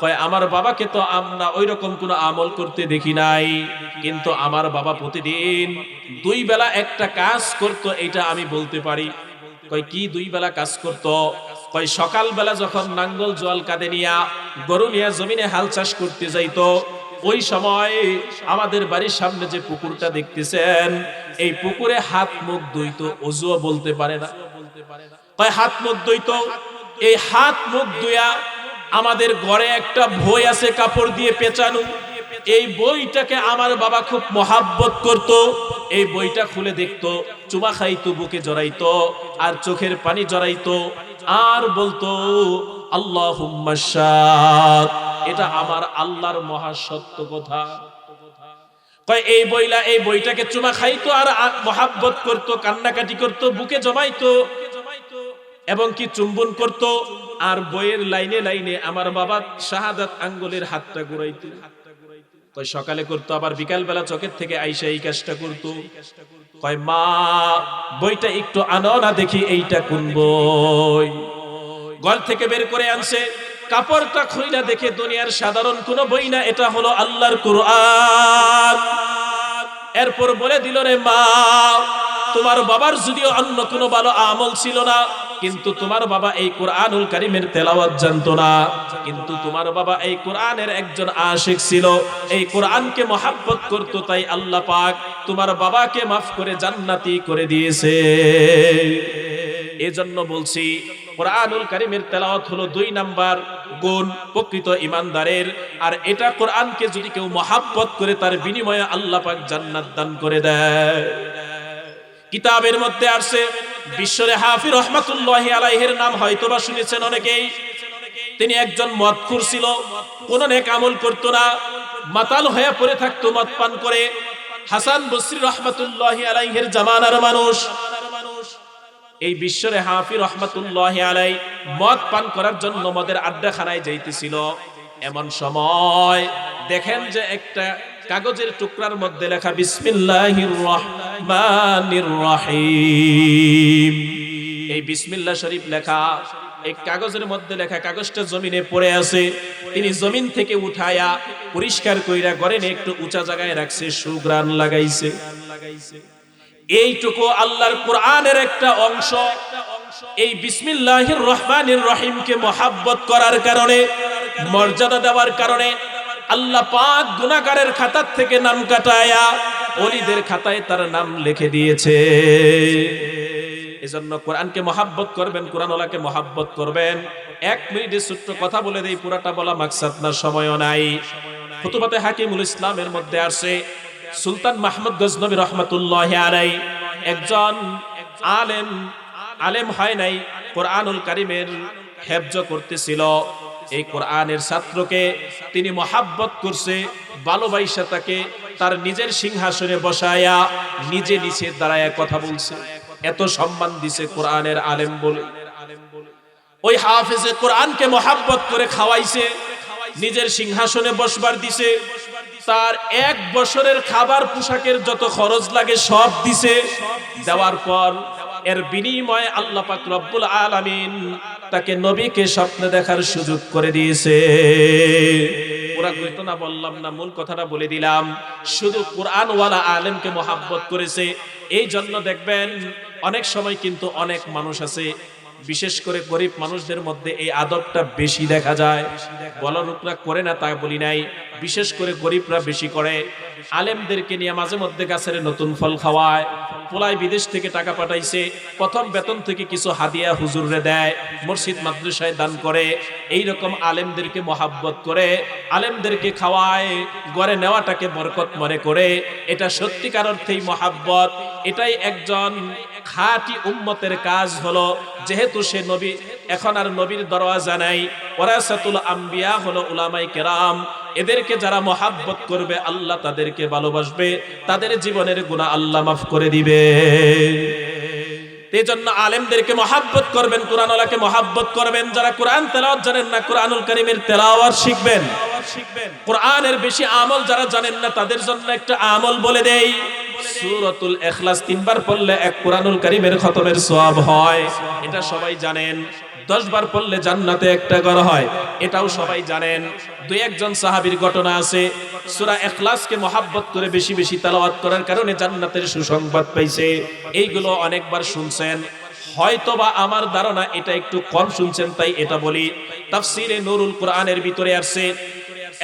কয় আমার বাবাকে তো আমরা ওই রকম কোন আমল করতে দেখি নাই, কিন্তু আমার বাবা প্রতিদিন 2 বেলা একটা কাজ করতো, এটা আমি বলতে পারি। কয় কি 2 বেলা কাজ করতো? কয় সকাল বেলা যখন নাঙ্গল জোয়াল কাঁধে নিয়া গরু নিয়ে জমিনে হাল চাষ করতে যাইতো, ওই সময় আমাদের বাড়ির সামনে যে পুকুরটা দেখতেছেন, এই পুকুরে হাত মুখ ধুইতো, ওযুও বলতে পারে না। কয় হাত মুখ ধুইতো, এই হাত মুখ ধুইয়া আমাদের ঘরে একটা বই আছে কাপড় দিয়ে পেঁচানো, এই বইটাকে আমার বাবা খুব মহাব্বত করত। এই বইটা খুলে দেখতো, চুমা খাইতো, বুকে জড়াইতো, আর চোখের পানি জড়াইতো, আর বলতো আল্লাহুম্মা শাদ, এটা আমার আল্লাহর মহাসত্য কথা। কয় এই বইটাকে চুমা খাইতো আর মহাব্বত করতো, কান্নাকাটি করতো, বুকে জমাইতো এবং কি চুম্বন করত, আর বইয়ের লাইনে লাইনে আমার বাবা শাহাদাত আঙ্গুলের হাতটা ঘুরাইতো। কয় সকালে করতো, আবার বিকাল বেলা চোখের থেকে আইসা এই কাজটা করতো। কয় মা বইটা একটু আনো না দেখি, এইটা কোন বই। ঘর থেকে বের করে আনছে, কাপড়টা খুইলা দেখে দুনিয়ার সাধারণ কোন বই না, এটা হলো আল্লাহর কুরআন। এরপর বলে দিল, রে মা তোমার বাবার যদিও অন্য কোনো ভালো আমল ছিল না, কিন্তু তোমার বাবা এই কোরআনুল কারীমের তেলাওয়াত জানতো না, কিন্তু তোমার বাবা এই কোরআনের একজন আশিক ছিল, এই কোরআনকে মহব্বত করত, তাই আল্লাহ পাক তোমার বাবাকে মাফ করে জান্নাতি করে দিয়েছে। এজন্য বলছি কোরআনুল কারীমের তেলাওয়াত হলো 2 নাম্বার গুণ প্রকৃত ঈমানদারের। আর এটা কোরআনকে যদি কেউ মহব্বত করে তার বিনিময়ে আল্লাহ পাক জান্নাত দান করে দেয়। কিতাবের মধ্যে আছে বিশ্বরে হাফিজ রহমাতুল্লাহি আলাইহির নাম হয়তোবা শুনেছেন অনেকেই। তিনি একজন মদখোর ছিল, কোন নেক আমল করত না, মাতাল হয়ে পড়ে থাকতো মদ পান করে। হাসান বসরি রহমাতুল্লাহি আলাইহির জামানার মানুষ। এই বিশ্বরে হাফিজ রহমাতুল্লাহি আলাই মদ পান করার জন্য মদের আড্ডাখানায় যাইতেছিল। এমন সময় দেখেন যে একটা কাগজের টুকরার মধ্যে লেখা বিসমিল্লাহির রহমানির রহিম। এই বিসমিল্লাহ শরীফ লেখা এই কাগজের মধ্যে লেখা, কাগজটা জমিনে পড়ে আছে। তিনি জমিন থেকে উঠায়া পরিষ্কার কইরা ঘরে নিয়ে একটু উঁচা জায়গায় রাখছে, সুগ্রাণ লাগাইছে। এইটুকু আল্লাহর কোরআনের একটা অংশ। এই বিসমিল্লাহির রহমানির রহিমকে মহব্বত করার কারণে, মর্যাদা দেওয়ার কারণে আল্লাহ পাক গুনাহগারের খাতার থেকে নাম কাটায়া ওলিদের খাতায় তার নাম লিখে দিয়েছে। এজন্য কোরআনকে মহব্বত করবেন, কোরআনওয়ালাকে মহব্বত করবেন। 1 মিনিটে ছোট্ট কথা বলে দেই, পুরাটা বলা মাকসাদ না, সময়ও নাই। খুতুবাতে হাকিমুল ইসলামের মধ্যে আছে সুলতান মাহমুদ গজনবী রহমাতুল্লাহি আলাইহি একজন আলেম হয় নাই, কোরআনুল কারীমের হেফজ করতেছিল। এই কোরআনের ছাত্রকে তিনি মহব্বত করছে, ভালোবাসা তাকে তার নিজের সিংহাসনে বসায়া নিজে নিচে দাঁড়ায় কথা বলছে। এত সম্মান দিছে কোরআনের আলেম বলে। ওই হাফেজে কোরআনকে মহব্বত করে খাওয়াইছে, নিজের সিংহাসনে বসবার দিছে। তার 1 বছরের খাবার পোশাকের যত খরচ লাগে সব দিছে। দেওয়ার পর এর বিনিময়ে আল্লাহ পাক রব্বুল আলামিন তাকে নবীকে স্বপ্নে দেখার সুযোগ করে দিয়েছে। পুরা ঘটনা বললাম না, মূল কথাটা বলে দিলাম। শুধু কোরআনওয়ালা আলেমকে মহব্বত করেছে। এই জন্য দেখবেন অনেক সময় কিন্তু অনেক মানুষ আছে, বিশেষ করে গরিব মানুষদের মধ্যে এই আদবটা বেশি দেখা যায়। বড় লোকরা করে না তা বলি নাই, বিশেষ করে গরিবরা বেশি করে। আলেমদেরকে নিয়ে মাঝে মধ্যে গাছের নতুন ফল খাওয়ায়। পোলায় বিদেশ থেকে টাকা পাঠাইছে, প্রথম বেতন থেকে কিছু হাদিয়া হুজুররে দেয়, মসজিদ মাদ্রাসায় দান করে। এই রকম আলেমদেরকে মহব্বত করে, আলেমদেরকে খাওয়ায়, ঘরে নেওয়াটাকে বরকত মনে করে। এটা সত্যিকার অর্থেই মহব্বত। এটাই একজন খাঁটি উম্মতের কাজ হলো। যেহেতু সে নবী, এখন আর নবীর দরওয়াজা নাই, ওয়ারাসাতুল আম্বিয়া হলো উলামায়ে কেরাম। এদেরকে যারা মহব্বত করবে আল্লাহ তাদেরকে ভালোবাসবে, তাদের জীবনের গুনাহ আল্লাহ মাফ করে দিবে। এজন্য আলেমদেরকে মহব্বত করবেন, কোরআনওয়ালাকে মহব্বত করবেন। যারা কোরআন তেলাওয়াত জানেন না, কোরআনুল কারীমের তেলাওয়াত শিখবেন। কোরআনের বেশি আমল যারা জানেন না তাদের জন্য একটা আমল বলে দেই। সূরাতুল ইখলাস 3 বার পড়লে 1 কোরআনুল কারীমের খতমের সওয়াব হয়, এটা সবাই জানেন। 10 বার পড়লে জান্নাতে একটা ঘর হয়, এটাও সবাই জানেন। 2-1 সাহাবীর ঘটনা আছে, সূরা ইখলাসকে মহব্বত করে বেশি বেশি তেলাওয়াত করার কারণে জান্নাতের সুসংবাদ পাইছে। এইগুলো অনেকবার শুনছেন, হয়তোবা আমার ধারণা এটা একটু কম শুনছেন, তাই এটা বলি। তাফসীরে নূরুল কোরআনের ভিতরে আছে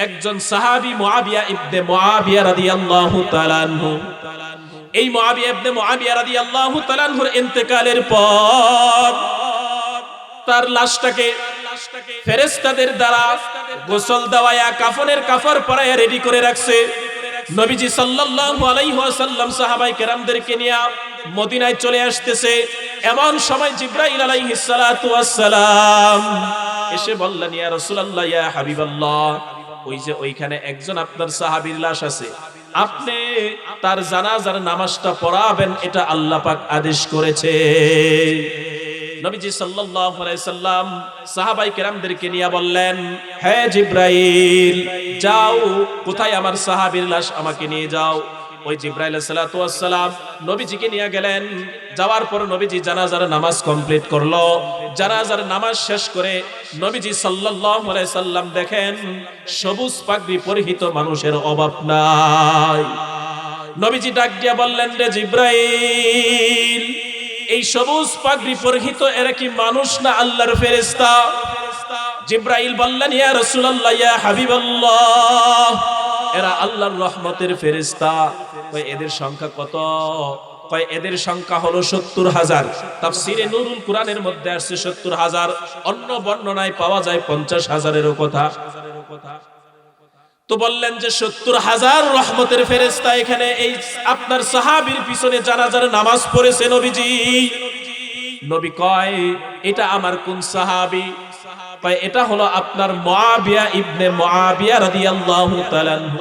একজন সাহাবী মুআবিয়া ইবনে মুআবিয়া রাদিয়াল্লাহু তাআলা আনহু। এই মুআবিয়া ইবনে মুআবিয়া রাদিয়াল্লাহু তাআলা আনহুর ইন্তেকালের পর তার লাশটাকে ফেরেশতাদের দ্বারা গোসল দেওয়ায়া কাফনের কাফর পরায়া রেডি করে রাখছে। নবীজি সাল্লাল্লাহু আলাইহি ওয়াসাল্লাম সাহাবায়ে কেরামদেরকে নিয়ে মদিনায় চলে আসতেছে। এমন সময় জিবরাইল আলাইহিস সালাতু ওয়াস সালাম এসে বললেন, ইয়া রাসূলুল্লাহ, ইয়া হাবিবাল্লাহ, ওই যে ওইখানে একজন আপনার সাহাবীর লাশ আছে, আপনি তার জানাজার নামাজটা পড়াবেন, এটা আল্লাহ পাক আদেশ করেছে। নবীজি সাল্লাল্লাহু আলাইহি সাল্লাম সাহাবায়ে কেরামদেরকে নিয়ে বললেন, হে জিবরাইল, যাও, কোথায় আমার সাহাবীর লাশ, আমাকে নিয়ে যাও। ওই জিবরাইল আলাইহিস সালাতু ওয়াস সালাম নবীজিকে নিয়ে গেলেন। যাওয়ার পর নবীজি জানাজার নামাজ কমপ্লিট করলো। জানাজার নামাজ শেষ করে নবীজি সাল্লাল্লাহু আলাইহি সাল্লাম দেখেন সবুজ পাগড়ি পরিহিত মানুষের অভাব নাই। নবীজি ডাক দিয়া বললেন, রে জিব্রাইল, এই সবুজ পাগড়ি পরিহিত এরা কি মানুষ না আল্লাহর ফেরেশতা? জিব্রাইল বললেন, ইয়া রাসূলুল্লাহ, ইয়া হাবিবাল্লাহ, এরা আল্লাহর রহমতের ফেরেশতা। কয় এদের সংখ্যা কত? কয় এদের সংখ্যা হলো ৭০,০০০। তাফসীরে নুরুল কুরআনের মধ্যে আসছে ৭০,০০০, অন্য বর্ণনায় পাওয়া যায় ৫০,০০০-এরও কথা। তো বললেন যে ৭০,০০০ রহমতের ফেরেশতা এখানে এই আপনার সাহাবীর পিছনে জানাজার নামাজ পড়েছে নবীজি। নবী কয়, এটা আমার কোন সাহাবী? কয় এটা হলো আপনার মুআবিয়া ইবনে মুআবিয়া রাদিয়াল্লাহু তাআলা আনহু।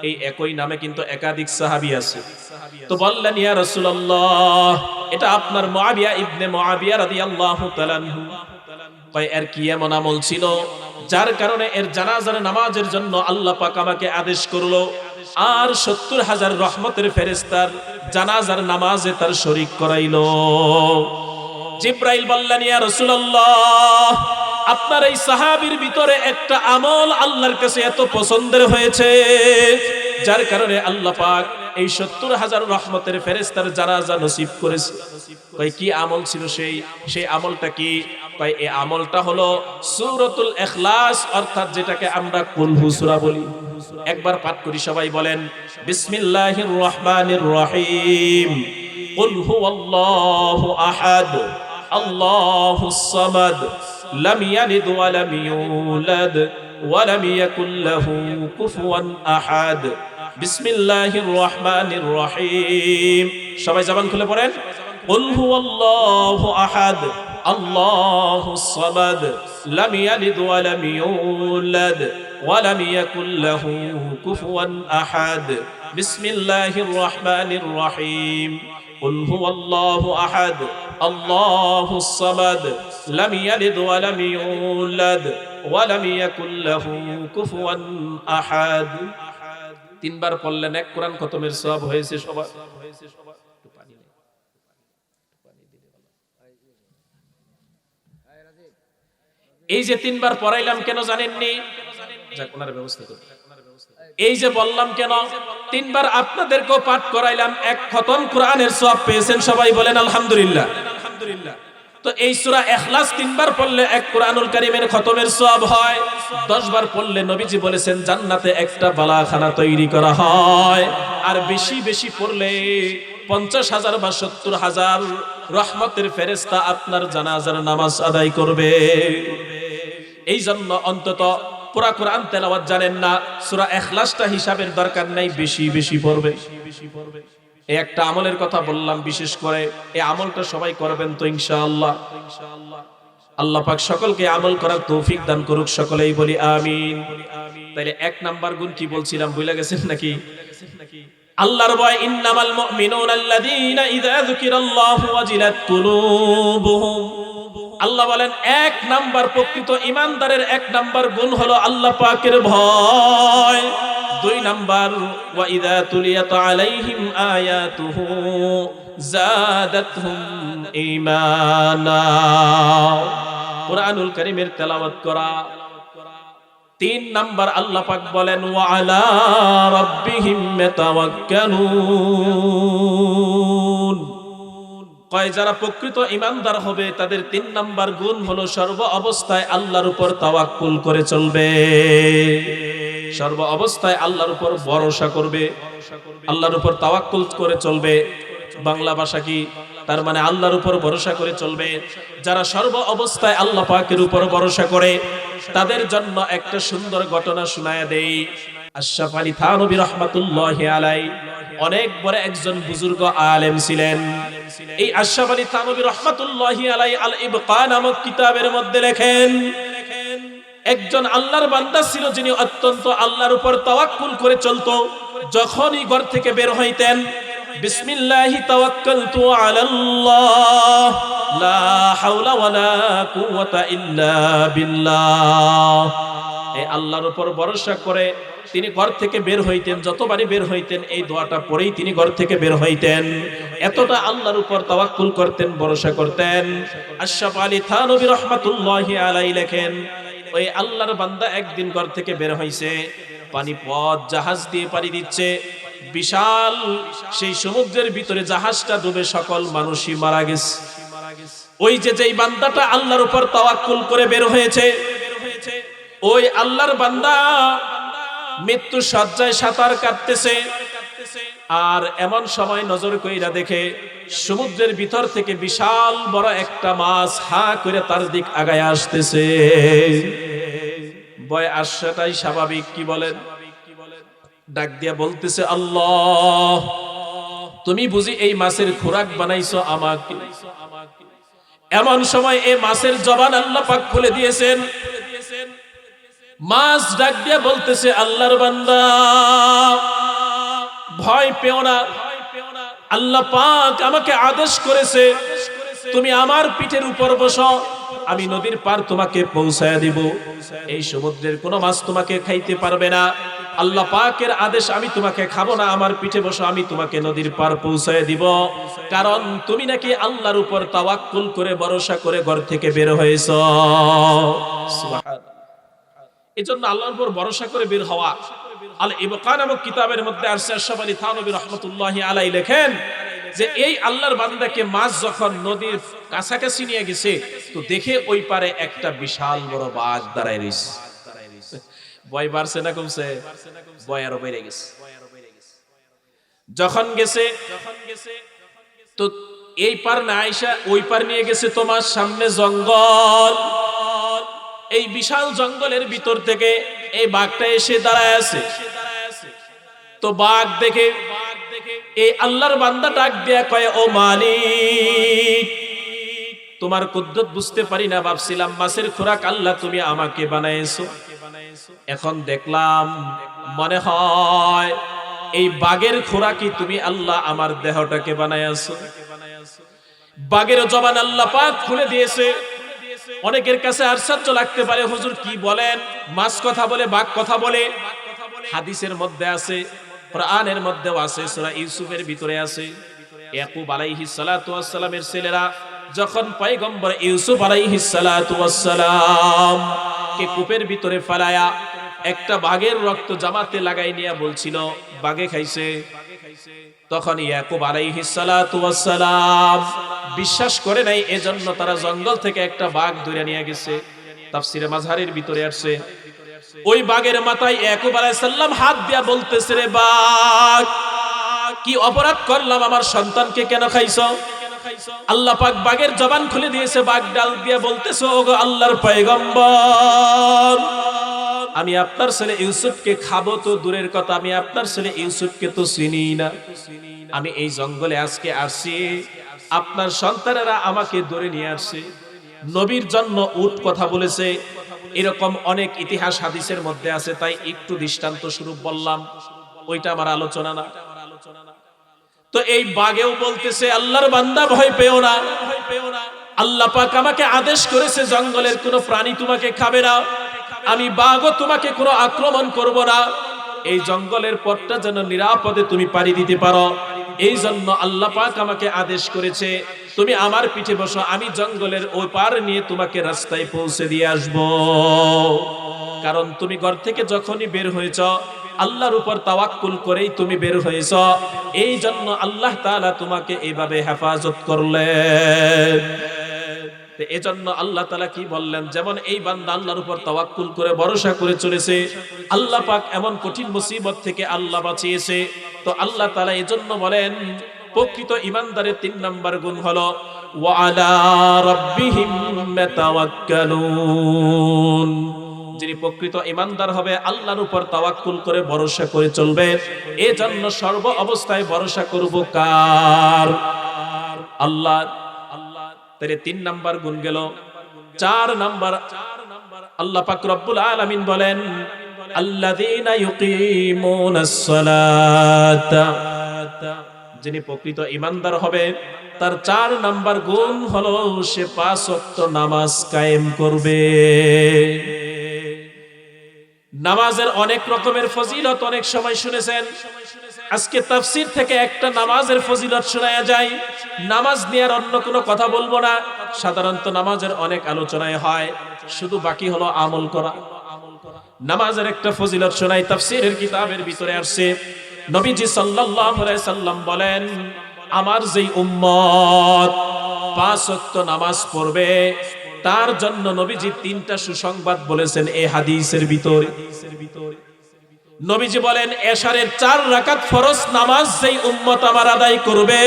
এই একই নামে কিন্তু একাধিক সাহাবী আছে। তো বললেন, ইয়া রাসূলুল্লাহ, এটা আপনার মুআবিয়া ইবনে মুআবিয়া রাদিয়াল্লাহু তাআলা আনহু। কয় এর কি এমন আমল ছিল যার কারণে এর জানাজার নামাজের জন্য আল্লাহ পাক আমাকে আদেশ করলো আর ৭০,০০০ রহমতের ফেরেশতার জানাজার নামাজে তার শরীক করাইলো? জিব্রাইল বললেন, ইয়া রাসূলুল্লাহ, আপনার এই সাহাবীর ভিতরে একটা আমল আল্লাহর কাছে এত পছন্দের হয়েছে যার কারণে আল্লাহ পাক এই ৭০,০০০ রহমতের ফেরেশতার জানাজা নসিব করেছে। কয় কি আমল ছিল সেই আমলটা কি? কয় এই আমলটা হলো সূরাতুল ইখলাস, অর্থাৎ যেটাকে আমরা কুলহু সূরা বলি। একবার পাঠ করি, সবাই বলেন, বিসমিল্লাহির রহমানির রহিম। কুল হুয়াল্লাহু আহাদ, আল্লাহুস সামাদ, লাম ইয়ালিদ ওয়া লাম ইউলাদ ওয়া লাম ইয়াকুল লাহু কুফুয়ান আহাদ। বিসমিল্লাহির রহমানির রহিম। সবাই জবান খুলে পড়েন, কুল হুয়াল্লাহু আহাদ, আল্লাহুস সামাদ, লাম ইয়ালিদ ওয়া লাম ইউলাদ ওয়া লাম ইয়াকুল লাহু কুফুয়ান আহাদ। বিসমিল্লাহির রহমানির রহিম। কুল হুয়াল্লাহু আহাদ, আল্লাহুস সামাদ, লাম ইয়ালিদ ওয়া লাম ইউলাদ ওয়া লাম ইয়াকুল লাহু কুফুয়ান আহাদ। তিনবার পড়লেন, এক কোরআন খতমের সওয়াব হয়েছে সবার। এই যে তিনবার পড়াইলাম কেন জানেননি? যাক, ওনার ব্যবস্থা করুন। এই যে বললাম কেন, তিনবার আপনাদেরকেও পাঠ করাইলাম, এক খতম কোরআনের সওয়াব পেয়েছেন, সবাই বলেন আলহামদুলিল্লাহ। তো এই সূরা ইখলাস তিনবার পড়লে এক কোরআনুল কারীমের খতমের সওয়াব হয়। 10 বার পড়লে নবীজি বলেছেন জান্নাতে একটা বালাখানা তৈরি করা হয়। আর বেশি বেশি পড়লে ৫০,০০০ বা ৭০,০০০ রহমতের ফেরেশতা আপনার জানাজার নামাজ আদায় করবে। এই জন্য অন্তত পুরা কোরআন তেলাওয়াত জানেন না, সূরা ইখলাসটা হিসাবের দরকার নাই, বেশি বেশি পড়বে। এই একটা আমলের কথা বললাম বিশেষ করে, এই আমলটা সবাই করবেন তো ইনশাআল্লাহ। আল্লাহ পাক সকলকে আমল করার তৌফিক দান করুক, সকলেই বলি আমিন। তাইলে 1 নাম্বার গুণ কি বলছিলাম, ভুলে গেছেন নাকি? আল্লাহর ভয়। ইন্নামাল মুমিনুনা আল্লাযীনা ইযা যুকিরাল্লাহু ওয়াজিলাত কুলুবুহুম। আল্লাহ বলেন 1 নাম্বার প্রকৃত ঈমানদারের 1 নাম্বার গুণ হলো আল্লাহ পাকের ভয়। 2 নাম্বার, ওয়া ইযা তুলিয়াত আলাইহিম আয়াতুহু যাদাতহুম ঈমানা, কুরআনুল কারীমের তেলাওয়াত করা। 3 নাম্বার আল্লাহ পাক বলেন, ওয়া আলা রাব্বিহিম ইয়াতাওয়াক্কালুন। কয় যারা প্রকৃত ঈমানদার হবে তাদের 3 নাম্বার গুণ হলো সর্ব অবস্থায় আল্লাহর উপর তাওয়াক্কুল করে চলবে, সর্ব অবস্থায় আল্লাহর উপর ভরসা করবে, আল্লাহর উপর তাওয়াক্কুল করে চলবে। বাংলা ভাষা কি? তার মানে আল্লাহর উপর ভরসা করে চলবে। যারা সর্ব অবস্থায় আল্লাহ পাকের উপর ভরসা করে তাদের জন্য একটা সুন্দর ঘটনা শোনায়া দেই। আশরাফ আলী থানভী রাহমাতুল্লাহি আলাইহি অনেক বড় একজন বুজুর্গ আলেম ছিলেন। এই আশরাফ আলী থানভী রাহমাতুল্লাহি আলাইহি আল ইবকা নামক কিতাবের মধ্যে লেখেন, একজন আল্লাহর বান্দা ছিল যিনি অত্যন্ত আল্লাহর উপর তাওয়াক্কুল করে চলতো। যখনই ঘর থেকে বের হইতেন, বিসমিল্লাহি তাওয়াক্কালতু আলাল্লাহ লা হাওলা ওয়ালা কুওয়াতা ইল্লা বিল্লাহ, এই আল্লাহর উপর ভরসা করে তিনি ঘর থেকে বের হইতেন। যতবারই বের হইতেন এই দোয়াটা পড়েই তিনি ঘর থেকে বের হইতেন। এতটা আল্লাহর উপর তাওয়াক্কুল করতেন, ভরসা করতেন। আশরাফ আলী থানভী রাহমাতুল্লাহি আলাইহি লেখেন, ওই আল্লাহর বান্দা একদিন ঘর থেকে বের হইছে, পানি পথ জাহাজ দিয়ে পাড়ি দিচ্ছে। বিশাল সেই সমুদ্রের ভিতরে জাহাজটা ডুবে সকল মানুষই মারা গেছে। ওই যে যেই বান্দাটা আল্লাহর উপর তাওয়াক্কুল করে বের হয়েছে, ওই আল্লাহর বান্দা মৃত্যু শয্যায় সাঁতার কাটতেছে, আর এমন সময় নজর কইরা দেখে সমুদ্রের ভিতর থেকে বিশাল বড় একটা মাছ হা করে তার দিক আগায় আসতেছে। ভয় আসাটাই স্বাভাবিক, কি বলেন? ডাক দিয়া বলতেছে, আল্লাহ তুমি বুঝি এই মাছের খোরাক বানাইছো আমাকে। এমন সময় এই মাছের জবান আল্লাহ পাক খুলে দিয়েছেন। মাছ ডাক দিয়া বলতেছে, আল্লাহর বান্দা ভয় পেও না, আল্লাহ পাক আমাকে আদেশ করেছে তুমি আমার পিঠের উপর বসো, আমি নদীর পার তোমাকে পৌঁছায়া দিব। এই সমুদ্রের কোনো মাছ তোমাকে খাইতে পারবে না। আল্লাহ পাকের আদেশ, আমি তোমাকে খাবো না, আমার পিঠে বসো, আমি তোমাকে নদীর পার পৌঁছায় দিব। কারণ তুমি নাকি আল্লাহর উপর তাওয়াক্কুল করে ভরসা করে ঘর থেকে বের হয়েছো। সুবহানাল্লাহ। এজন্য আল্লাহর উপর ভরসা করে বের হওয়া। আল ইবকা নামক কিতাবের মধ্যে আসছে, আশরাফ আলী থানভী রাহমাতুল্লাহি আলাইহি লেখেন যে এই আল্লাহর বান্দাকে মাছ যখন নদীর কাছাকাছি নিয়ে গেছে, তো দেখে ওই পারে একটা বিশাল বড় বাঘ দাঁড়ায় রয়েছে। ভয় বাড়ছে না কমছে? ভয় আরো বেড়ে গেছে। যখন গেছে তো এই পার না আয়েশা ওই পার নিয়ে গেছে, তোমার সামনে জঙ্গল, এই বিশাল জঙ্গলের ভিতর থেকে এই বাঘটা এসে দাঁড়ায় আছে। তো বাঘ দেখে এই আল্লাহর বান্দা ডাক দেয়া কয়, ও মালিক তোমার কুদরত বুঝতে পারি না, ভাবছিলাম মাছের খোরাক আল্লাহ তুমি আমাকে বানাইছো, এখন দেখলাম মনে হয় এই বাঘের খোরাকই তুমি আল্লাহ আমার দেহটাকে বানাইছো। বাঘের জবান আল্লাহ পাক খুলে দিয়েছে। অনেকের কাছে আশ্চর্য লাগতে পারে, হুজুর কি বলেন, মাছ কথা বলে বাঘ কথা বলে? হাদিসের মধ্যে আছে, কোরআনের মধ্যেও আছে, সূরা ইউসুফের ভিতরে আছে। ইয়াকুব আলাইহিস সালাতু ওয়াস সালামের ছেলেরা যখন পয়গম্বর ইউসুফ আলাইহিস সালাতু ওয়াস সালাম কে কূপের ভিতরে ফেলায়া একটা বাঘের রক্ত জামাতে লাগাই নিয়ে বলছিল বাঘে খাইছে, তখন ইয়াকুব আলাইহিস সালাতু ওয়াস সালাম বিশ্বাস করে নাই, এজন্য তারা জঙ্গল থেকে একটা বাঘ ধরে নিয়ে গেছে। তাফসিরে মাযহারের ভিতরে আসছে, ওই বাঘের মাথায় ইয়াকুব আলাইহিস সালাম হাত দিয়া বলতেছে, রে বাঘ কি অপরাধ করলাম, আমার সন্তানকে কেন খাইছো? আল্লাহ পাক বাঘের জবান খুলে দিয়েছে। বাঘ ডাল দিয়া বলতেছে, ওগো আল্লাহর পয়গম্বর, আমি আপনার ছেলে ইউসুফকে খাবো তো দূরের কথা, আমি আপনার ছেলে ইউসুফকে তো চিনি না। আমি এই জঙ্গলে আজকে আসছি, আপনার সন্তানেরা আমাকে ধরে নিয়ে আসছে, নবীর জন্য উট কথা বলেছে, এরকম অনেক ইতিহাস হাদিসের মধ্যে আছে, তাই একটু দৃষ্টান্ত স্বরূপ বললাম, ওইটা আমার আলোচনা না। তো এই বাঘেও বলতেছে, আল্লাহর বান্দা ভয় পেও না, আল্লাহ পাক আমাকে আদেশ করেছে জঙ্গলের কোনো প্রাণী তোমাকে খাবে না, আমি বাঘও তোমাকে কোনো আক্রমণ করব না। এই জঙ্গলের পথটা যেন নিরাপদে তুমি পাড়ি দিতে পারো, এই জন্য আল্লাহ পাক আমাকে আদেশ করেছে তুমি আমার পিঠে বসো, আমি জঙ্গলের ওই পার নিয়ে তোমাকে রাস্তায় পৌঁছে দিয়ে আসব। কারণ তুমি ঘর থেকে যখনই বের হয়েছ আল্লাহর উপর তাওয়াক্কুল করেই তুমি বের হয়েছ, এই জন্য আল্লাহ তাআলা তোমাকে এইভাবে হেফাজত করলেন। এজন্য আল্লাহ তাআলা কি বললেন, যেমন এই বান্দা আল্লাহর উপর তাওয়াক্কুল করে ভরসা করে চলেছে, আল্লাহ পাক এমন কঠিন মুসিবত থেকে আল্লাহ বাঁচিয়েছে। তো আল্লাহ তাআলা এজন্য বলেন, প্রকৃত ঈমানদারের ৩ নাম্বার গুণ হলো ওয়া আলা রাব্বিহিম ইয়াতাওয়াক্কালুন। যিনি প্রকৃত ঈমানদার হবে আল্লাহর উপর তাওয়াক্কুল করে ভরসা করে চলবে। এজন্য সর্ব অবস্থায় ভরসা করব কার? আল্লাহ। তাহলে ৩ নাম্বার গুণ গেল। ৪ নাম্বার আল্লাহ পাক রব্বুল আলামিন বলেন, আল্লাযীনা ইউকিমুনাস সালাতা। যিনি প্রকৃত ঈমানদার হবে তার ৪ নাম্বার গুণ হলো সে ৫ ওয়াক্ত নামাজ কায়েম করবে। নামাজের অনেক রকমের ফজিলত অনেক সময় শুনেছেন, আজকে তাফসীর থেকে একটা নামাজের ফজিলত শোনায়া যায়। নামাজ নিয়ে আর অন্য কোনো কথা বলবো না, সাধারণত নামাজের অনেক আলোচনায় হয়, শুধু বাকি হলো আমল করা। নামাজের একটা ফজিলত শোনাই, তাফসীরের কিতাবের ভিতরে আসছে, নবীজি সাল্লাল্লাহু আলাইহি সাল্লাম বলেন, আমার যেই উম্মত 5 ওয়াক্ত নামাজ পড়বে তার জন্য নবীজি 3টা সুসংবাদ বলেছেন এই হাদিসের ভিতরে। নবীজি বলেন, এশারের 4 রাকাত ফরজ নামাজ যেই উম্মত আমার আদায় করবে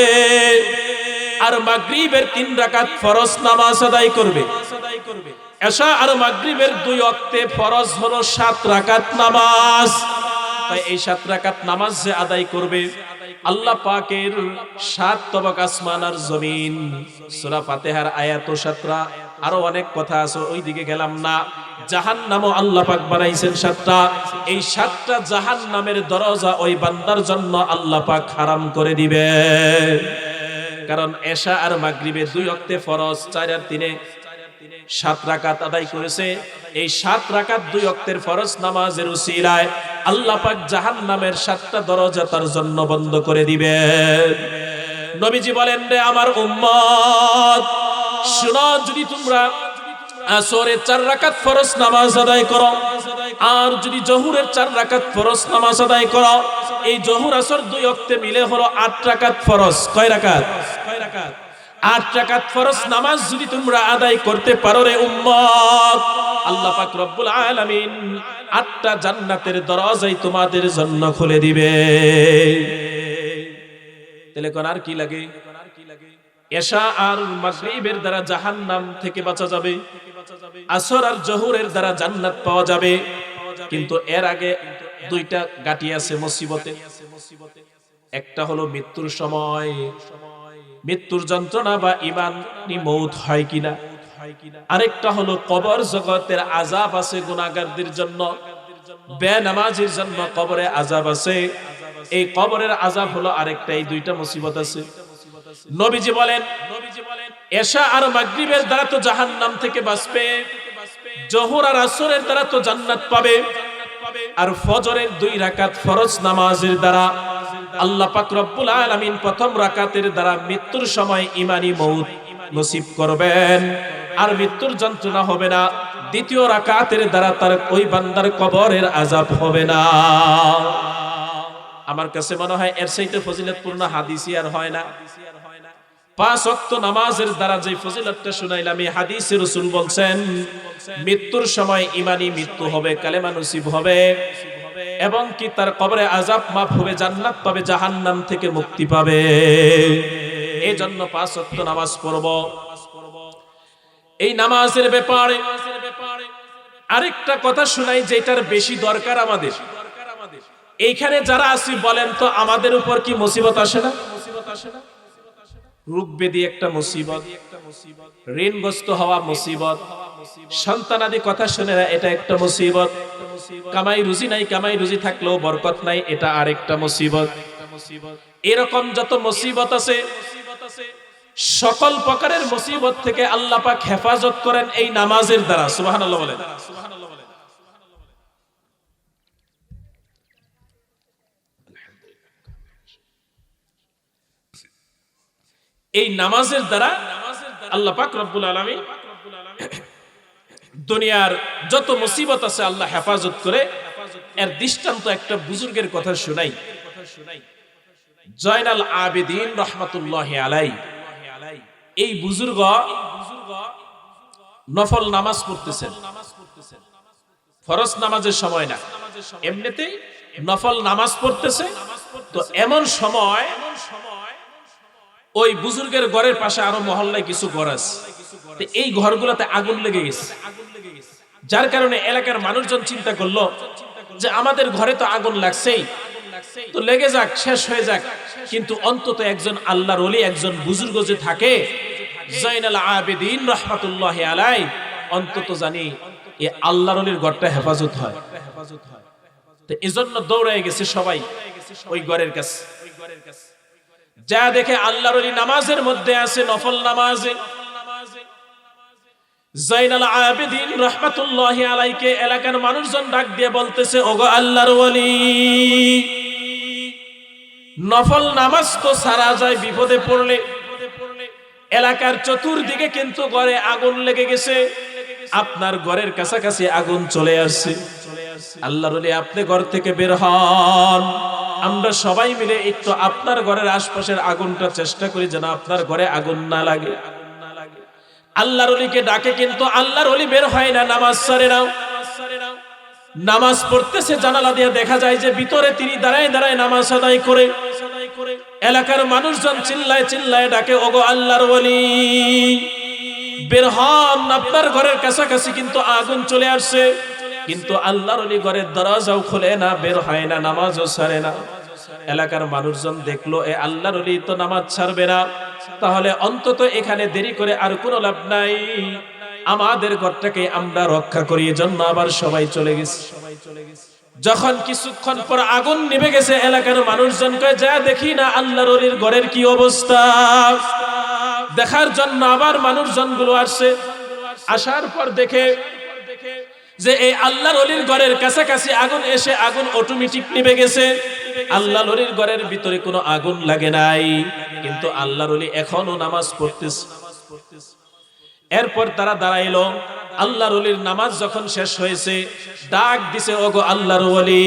আর মাগরিবের 3 রাকাত ফরজ নামাজ আদায় করবে। এশা আর মাগরিবের 2 ওয়াক্তে ফরজ হলো 7 রাকাত নামাজ। তাই এই 7 রাকাত নামাজ যে আদায় করবে, আল্লাহ পাকের 7 তবক আসমান আর জমিন, সূরা ফাতিহার আয়াত 7টা, আরো অনেক কথা আছে, ওই দিকে গেলাম না। জাহান্নামও আল্লাহ পাক বানাইছেন 7টা। এই 7টা জাহান্নামের দরজা ওই বান্দার জন্য আল্লাহ পাক হারাম করে দিবে। কারণ এশা আর মাগরিবে 2 ওয়াক্তে ফরজ, 4 আর 3 7 রাকাত আদায় করেছে। এই 7 রাকাত 2 ওয়াক্তের ফরজ নামাজের উসিলায় আল্লাহ পাক জাহান্নামের 7টা দরজা তার জন্য বন্ধ করে দিবেন। নবীজি বলেন, রে আমার উম্মত শুনো, যদি তোমরা আসরের 4 রাকাত ফরজ নামাজ আদায় করো আর যদি জোহরের 4 রাকাত ফরজ নামাজ আদায় করো, এই জোহর আসর 2 ওয়াক্তে মিলে হলো 8 রাকাত ফরজ। কয় রাকাত? 8 রাকাত ফরজ নামাজ যদি তোমরা আদায় করতে পারো রে উম্মত, আল্লাহ পাক রব্বুল আলামিন 8টা জান্নাতের দরজাই তোমাদের জন্য খুলে দিবে। তাহলে কোন আর কি লাগে? এশা আর মাগরিবের দ্বারা জাহান্নাম থেকে বাঁচা যাবে, আসর আর জোহরের দ্বারা জান্নাত পাওয়া যাবে। কিন্তু এর আগে 2টা গাটি আছে মুসিবতে। একটা হলো মৃত্যুর সময়, মৃত্যুর যন্ত্রণা বা ইমানি মউত হয় কিনা। আরেকটা হলো কবর জগতের আযাব আছে গুনাহগারদের জন্য, বেনামাজির জন্য কবরে আযাব আছে। এই কবরের আযাব হলো আরেকটা। এই 2টা মুসিবত আছে। নবীজি বলেন, এশা আর মাগরিবের দ্বারা তো জাহান্নাম থেকে বাঁচবে, জোহর আর আসরের দ্বারা তো জান্নাত পাবে, আর ফজরের 2 রাকাত ফরজ নামাজের দ্বারা আল্লাহ পাক রব্বুল আলামিন প্রথম রাকাতের দ্বারা মৃত্যুর সময় ইমানি মউত নসিব করবেন, আর মৃত্যুর যন্ত্রণা হবে না। দ্বিতীয় রাকাতের দ্বারা তার ওই বান্দার কবরের আযাব হবে না। আমার কাছে মনে হয় এর চাইতে ফজিলতপূর্ণ হাদিসই আর হয় না। 5 ওয়াক্ত নামাজের দ্বারা যে ফজিলতটা শুনাইলাম, এই হাদিসে রাসূল বলছেন মৃত্যুর সময় ইমানি মৃত্যু হবে, কালেমা নসিব হবে, এবং কি তার কবরে আযাব মাফ হবে, জান্নাত পাবে, জাহান্নাম থেকে মুক্তি পাবে। এই জন্য 5 ওয়াক্ত নামাজ পড়ব। এই নামাজের ব্যাপারে আরেকটা কথা শুনাই, যেটার বেশি দরকার আমাদের। এইখানে যারা আছি বলেন তো, আমাদের উপর কি মুসিবত আসে না? রোগ ব্যাধি একটা মুসিবত, ঋণগ্রস্ত হওয়া মুসিবত, সন্তানাদি কথা শুনে না, এটা একটা মুসিবত। কামাই রুজি নাই, কামাই রুজি থাকলেও বরকত নাই, এটা আরেকটা মুসিবত। এরকম যত মুসিবত আছে, সকল প্রকারের মুসিবত থেকে আল্লাহ পাক হেফাজত করেন এই নামাজের দ্বারা। সুবহানাল্লাহ বলেন। এই নামাজের দ্বারা আল্লাহ পাক রব্বুল আলামিন দুনিয়ার যত মুসিবত আছে আল্লাহ হেফাজত করে। এর দৃষ্টান্ত একটা বুজুর্গের কথা শুনাই। জয়নাল আবেদিন রাহমাতুল্লাহি আলাইহি, এই বুজুর্গ নফল নামাজ পড়তেছেন, ফরজ নামাজের সময় না, এমনিতেই নফল নামাজ পড়তেছে। তো এমন সময় ওই বুজুর্গের ঘরের পাশে আরো মহল্লায় কিছু ঘর আছে, এই ঘরগুলোতে আগুন লেগে গেছে। যার কারণে এলাকার মানুষজন চিন্তা করলো যে আমাদের ঘরে তো আগুন লাগছেই, তো লেগে যাক, শেষ হয়ে যাক, কিন্তু অন্তত একজন আল্লাহর ওলি, একজন বুজুর্গ যে থাকে, জয়নাল আবেদিন রাহমাতুল্লাহি আলাইহি, অন্তত জানি এই আল্লাহর ওলির ঘরটা হেফাজত হয়। তো এজন্য দৌড়ায় গেছে সবাই ওই ঘরের কাছে। যা দেখে আল্লাহর ওলি নামাজের মধ্যে আছে, নফল নামাজে। জয়নাল আবেদিন রাহমাতুল্লাহি আলাইহিকে এলাকার মানুষজন ডাক দিয়ে বলতেছে, ওগো আল্লাহর ওলি, নফল নামাজ তো সারা যায় বিপদে পড়লে, এলাকার চতুর্দিকে কিন্তু ঘরে আগুন লেগে গেছে, আপনার ঘরের কাছাকাছি আগুন চলে আসছে। আল্লাহর ওলি, আপনি ঘর থেকে বের হন, আমরা সবাই মিলে একটু আপনার ঘরের আশপাশের আগুনটা চেষ্টা করি যেন আপনার ঘরে আগুন না লাগে। আল্লাহর ওলিকে ডাকে কিন্তু আল্লাহর ওলি বের হয় না, নামাজ ছাড়ে না। নামাজ পড়তেছে, জানালা দিয়ে দেখা যায় যে ভিতরে তিনি দাঁড়ায় দাঁড়ায় নামাজ আদায় করে। এলাকার মানুষজন চিল্লায় চিল্লায় ডাকে, ওগো আল্লাহর ওলি বের হন, আপনার ঘরের কাছাকাছি কিন্তু আগুন চলে আসছে। কিন্তু আল্লাহর ওলি ঘরের দরজাও খুলে না, বের হয় না, নামাজও ছাড়ে না। এলাকার মানুষজন দেখলো এ আল্লাহর ওলি তো নামাজ ছাড়বে না, তাহলে অন্তত এখানে দেরি করে আর কোনো লাভ নাই, আমাদের ঘরটাকে আমরা রক্ষা করি। জন্য আবার সবাই চলে গেছে। যখন কিছুক্ষণ পর আগুন নিভে গেছে, এলাকার মানুষজন কয় যা দেখি না আল্লাহর ওলির ঘরের কি অবস্থা। দেখার জন্য আবার মানুষজন গুলো আসছে। আসার পর দেখে যে এই আল্লাহর ওলির ঘরের কাছাকাছি আগুন এসে আগুন অটোমেটিক নিভে গেছে। আল্লাহর ওলির ঘরের ভিতরে কোনো আগুন লাগে নাই, কিন্তু আল্লাহর ওলি এখনো নামাজ পড়তেছে। এরপর তারা দাঁড়াইলো। আল্লাহর ওলির নামাজ যখন শেষ হয়েছে, ডাক দিছে, ওগো আল্লাহর ওলি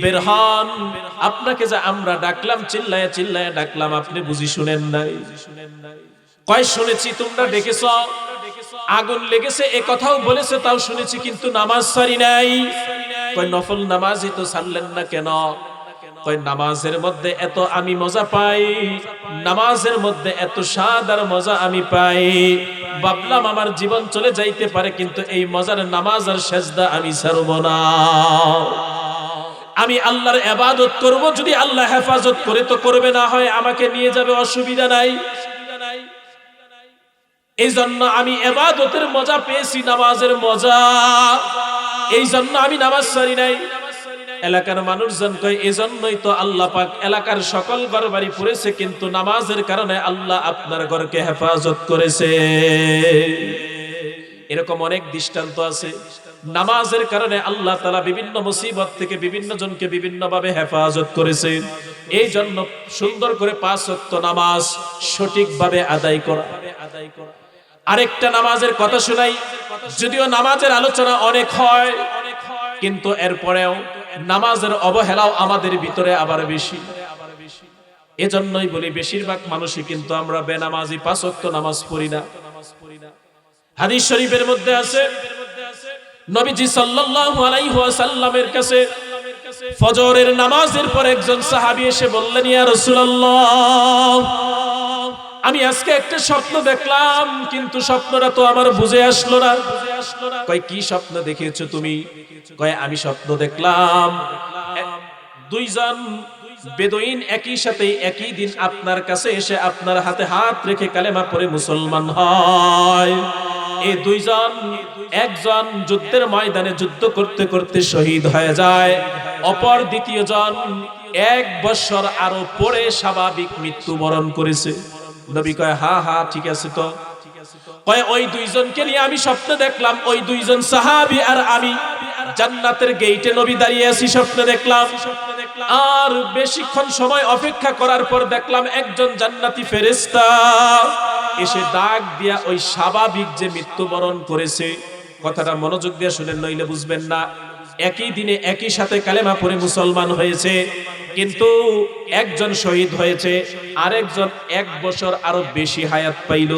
বের হন, আপনাকে যে আমরা ডাকলাম, চিল্লায় চিল্লায় ডাকলাম, আপনি বুঝি শুনেন নাই? কয় শুনেছি, তোমরা ডেকেছ, আগুন লেগেছে এ কথাও বলেছে, তাও শুনেছি, কিন্তু নামাজ ছাড়ি নাই। কয় নফল নামাজই তো ছাড়লেন না কেন? কয় নামাজের মধ্যে এত আমি মজা পাই, নামাজের মধ্যে এত স্বাদ আর মজা আমি পাই, ভাবলাম আমার জীবন চলে যাইতে পারে, কিন্তু এই মজার নামাজ আর সেজদা আমি ছাড়ব না। আমি আল্লাহর ইবাদত করব, যদি আল্লাহ হেফাজত করে তো করবে, না হয় আমাকে নিয়ে যাবে, অসুবিধা নাই। এই জন্য আমি ইবাদতের মজা পেয়েছি, নামাজের মজা, এই জন্য আমি নামাজ ছাড়ি নাই। এলাকার মানুষজন কয় এজন্যই তো আল্লাহ পাক এলাকার সকল ঘর বাড়ি পড়েছে, কিন্তু নামাজের কারণে আল্লাহ আপনার ঘরকে হেফাজত করেছে। এরকম অনেক দৃষ্টান্ত আছে। নামাজের কারণে আল্লাহ তাআলা বিভিন্ন মুসিবত থেকে বিভিন্ন জনকে বিভিন্ন ভাবে হেফাজত করেছে। এই জন্য সুন্দর করে 5 ওয়াক্ত নামাজ সঠিকভাবে আদায় করা। আরেকটা নামাজের কথা শোনাই, যদিও নামাজের আলোচনা অনেক হয়, কিন্তু এরপরেও নামাজের অবহেলাও আমাদের ভিতরে আবার বেশি। এজন্যই বলি বেশিরভাগ মানুষই কিন্তু আমরা বেনামাজি, 5 ওয়াক্ত নামাজ পড়ি না। হাদিস শরীফের মধ্যে আছে, নবীজি সাল্লাল্লাহু আলাইহি ওয়াসাল্লামের কাছে ফজরের নামাজের পর একজন সাহাবী এসে বললেন, ইয়া রাসূলুল্লাহ, আমি আজকে একটা স্বপ্ন দেখলাম, কিন্তু স্বপ্নটা তো আমার বুঝে আসলো না। কয় কি স্বপ্ন দেখেছো তুমি? কয় আমি স্বপ্ন দেখলাম দুইজন বেদুইন একই সাথে একই দিন আপনার কাছে এসে আপনার হাতে হাত রেখে কালেমা পড়ে মুসলমান হয়। এই দুইজন, একজন যুদ্ধের ময়দানে যুদ্ধ করতে করতে শহীদ হয়ে যায়, অপর দ্বিতীয় জন 1 বছর আরো পরে স্বাভাবিক মৃত্যুবরণ করেছে। নবী কয় হা হা ঠিক আছে তো। কয় ওই দুইজনকে নিয়ে আমি স্বপ্ন দেখলাম, ওই দুইজন সাহাবী আর আমি জান্নাতের গেটে নবী দাঁড়িয়ে আছি, স্বপ্ন দেখলাম। আর বেশিক্ষণ সময় অপেক্ষা করার পর দেখলাম একজন জান্নাতি ফেরেশতা এসে ডাক দিয়া ওই স্বাভাবিক যে মৃত্যুবরণ করেছে, কথাটা মনোযোগ দিয়ে শুনেন নইলে বুঝবেন না। একই দিনে একই সাথে কালেমা পড়ে মুসলমান হয়েছে, কিন্তু একজন শহীদ হয়েছে, আরেকজন 1 বছর আরো বেশি হায়াত পাইল,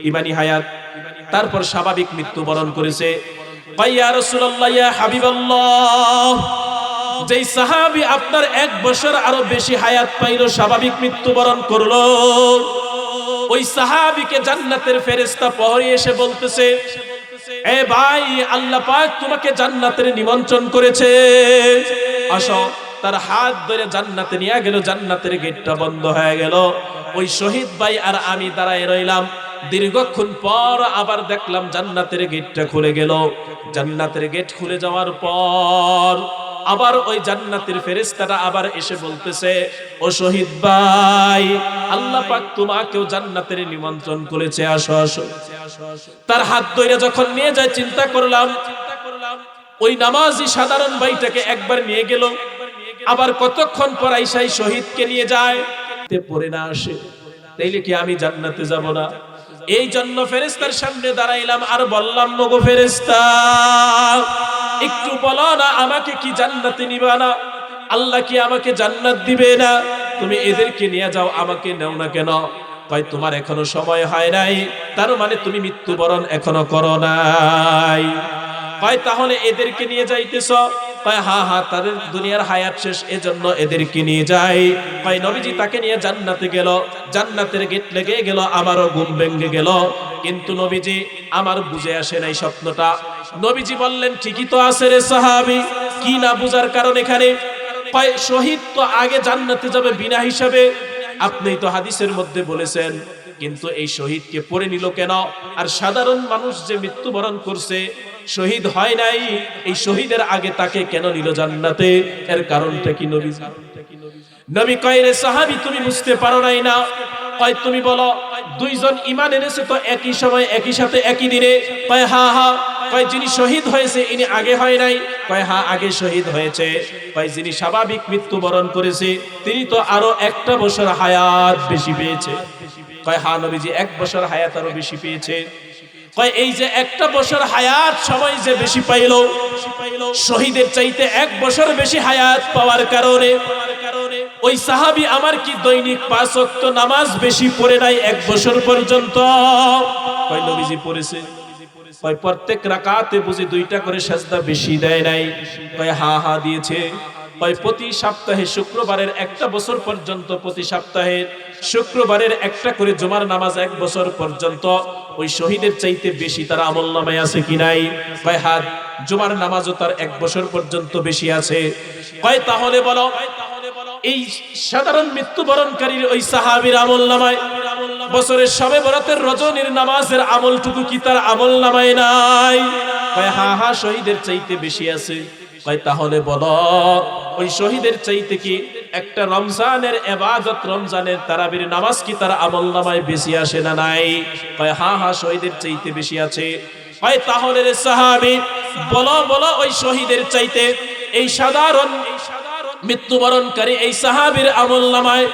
ইমানি হায়াত, তারপর স্বাভাবিক মৃত্যুবরণ করেছে। ইয়া রাসূলুল্লাহ, ইয়া হাবিবাল্লাহ, যেই সাহাবী আপনার 1 বছর আরো বেশি হায়াত পাইল, স্বাভাবিক মৃত্যুবরণ করলো, ওই সাহাবীকে জান্নাতের ফেরেশতা প্রহরী এসে বলতেছে, এ ভাই, আল্লাহ পাক তোমাকে জান্নাতের নিমন্ত্রণ করেছে, আসো। তার হাত ধরে জান্নাতে নিয়ে গেল, জান্নাতের গেটটা বন্ধ হয়ে গেল। ওই শহীদ ভাই আর আমি দাঁড়ায় রইলাম। দীর্ঘক্ষণ পর আবার দেখলাম জান্নাতের গেটটা খুলে গেল। জান্নাতের গেট খুলে যাওয়ার পর আবার ওই জান্নাতের ফেরেশতাটা আবার এসে বলতেছে, ও শহীদ ভাই, আল্লাহ পাক তোমাকেও জান্নাতের নিমন্ত্রণ করেছে, আসো আসো। তার হাত ধরে যখন নিয়ে যায়, চিন্তা করলাম ওই নামাজি সাধারণ ভাইটাকে একবার নিয়ে গেল, আবার কতক্ষণ পর আইসাই শহীদকে নিয়ে যায়, পড়ে না আসে, তাইলে কি আমি জান্নাতে যাব না? এই জন্য ফেরেশতার সামনে দাঁড়াইলাম আর বললাম, ওগো ফেরেশতা, একটু বলো না আমাকে কি জান্নাতে নিবা না? আল্লাহ কি আমাকে জান্নাত দিবে না? তুমি এদেরকে নিয়ে যাও, আমাকে নাও না কেন? কয় তোমার এখনো সময় হয় নাই, তার মানে তুমি মৃত্যুবরণ এখনো করো নাই। কয় তাহলে এদেরকে নিয়ে যাইতেছ? কয় হ্যাঁ হ্যাঁ, তাদের দুনিয়ার হায়াত শেষ, এজন্য এদেরকে নিয়ে যাই। কয় নবীজি তাকে নিয়ে জান্নাতে গেল, জান্নাতের গেট লেগে গেল, আমারও ঘুম ভেঙে গেল। কিন্তু নবীজি আমার বুঝে আসে নাই স্বপ্নটা। নবীজি বললেন ঠিকই তো আছে রে সাহাবী, কি না বুঝার কারণ এখানে? কয় শহীদ তো আগে জান্নাতে যাবে বিনা হিসাবে, আপনিই তো হাদিসের মধ্যে বলেছেন। কিন্তু এই শহীদকে পড়ে নিল কেন? আর সাধারণ মানুষ যে মৃত্যুবরণ করছে, শহীদ হয় নাই, এই শহীদের আগে তাকে কেন নিল জান্নাতে? এর কারণটা কি নবীজি? নবী কয় রে সাহাবী, তুমি বুঝতে পারো নাই না? কয় তুমি বলো, দুইজন ঈমান এনেছে তো একই সময়, একই সাথে, একই দিনে? কয় হ্যাঁ হ্যাঁ। কয় যিনি শহীদ হয়েছে ইনি আগে হয় নাই? কয় হ্যাঁ আগে শহীদ হয়েছে। কয় যিনি স্বাভাবিক মৃত্যুবরণ করেছে তিনি তো আরো একটা বছর হায়াত বেশি পেয়েছে। কয় হ্যাঁ নবীজি, 1 বছর হায়াত আরো বেশি পেয়েছে। কয় এই যে একটা বছর হায়াত সময় যে বেশি পাইল, শহীদের চাইতে 1 বছর বেশি হায়াত পাওয়ার কারণে ওই সাহাবী আমার কি দৈনিক 5 ওয়াক্ত নামাজ বেশি পড়ে নাই 1 বছর পর্যন্ত? কয় নবীজি পড়েছে। কয় প্রত্যেক রাকাতে বুঝি 2টা করে সাজদা বেশি দেয় নাই? কয় হ্যাঁ হ্যাঁ দিয়েছে। কয় প্রতি সপ্তাহে শুক্রবারের একটা বছর পর্যন্ত, প্রতি সপ্তাহে শুক্রবারের একটা করে জুমার নামাজ 1 বছর পর্যন্ত ওই শহীদের চাইতে বেশি তার আমলনামায় আছে কি নাই? কয় হ্যাঁ, জুমার নামাজও তার 1 বছর পর্যন্ত বেশি আছে। কয় তাহলে বলো, এই সাধারণ মৃত্যুবরণকারীর ওই সাহাবীর আমলনামায় বছরের শবে বরাতের রজনীর নামাজের আমলটুকু কি তার আমলনামায় নাই? কয় হ্যাঁ হ্যাঁ, শহীদের চাইতে বেশি আছে। কয় তাহলে বলো, ওই শহীদের চাইতে কি একটা রমজানের ইবাদত, রমজানের তারাবির নামাজ কি তার আমলনামায় বেশি আসে না নাই? কয় হ্যাঁ হ্যাঁ, শহীদের চাইতে বেশি আছে। কয় তাহলে রে সাহাবী বলো বলো, ওই শহীদের চাইতে এই সাধারণ মৃত্যুবরণকারী এই সাহাবীর আমলনামায়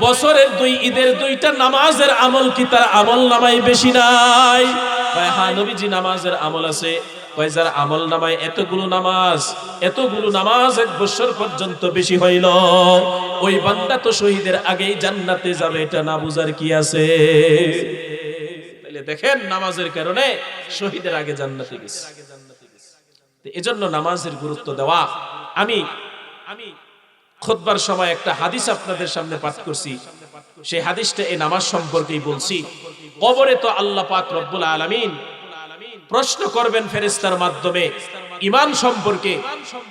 বছরের 2 ঈদের 2টা নামাজের আমল কি তার আমলনামায় বেশি নাই? কয় হ্যাঁ নবীজি, নামাজের আমল আছে। কয় যার আমলনামায় এতগুলো নামাজ 1 বছর পর্যন্ত বেশি হইল, ওই বান্দা তো শহীদের আগেই জান্নাতে যাবে, এটা না বুঝার কি আছে? তাহলে দেখেন, নামাজের কারণে শহীদের আগে জান্নাতে গেছে। এজন্য নামাজের গুরুত্ব দেওয়া। আমি খুতবার সময় একটা হাদিস আপনাদের সামনে পাঠ করছি, সেই হাদিসটা এই নামাজ সম্পর্কেই বলছি। কবরে তো আল্লাহ পাক রব্বুল আলামিন প্রশ্ন করবেন ফেরেশতার মাধ্যমে ঈমান সম্পর্কে,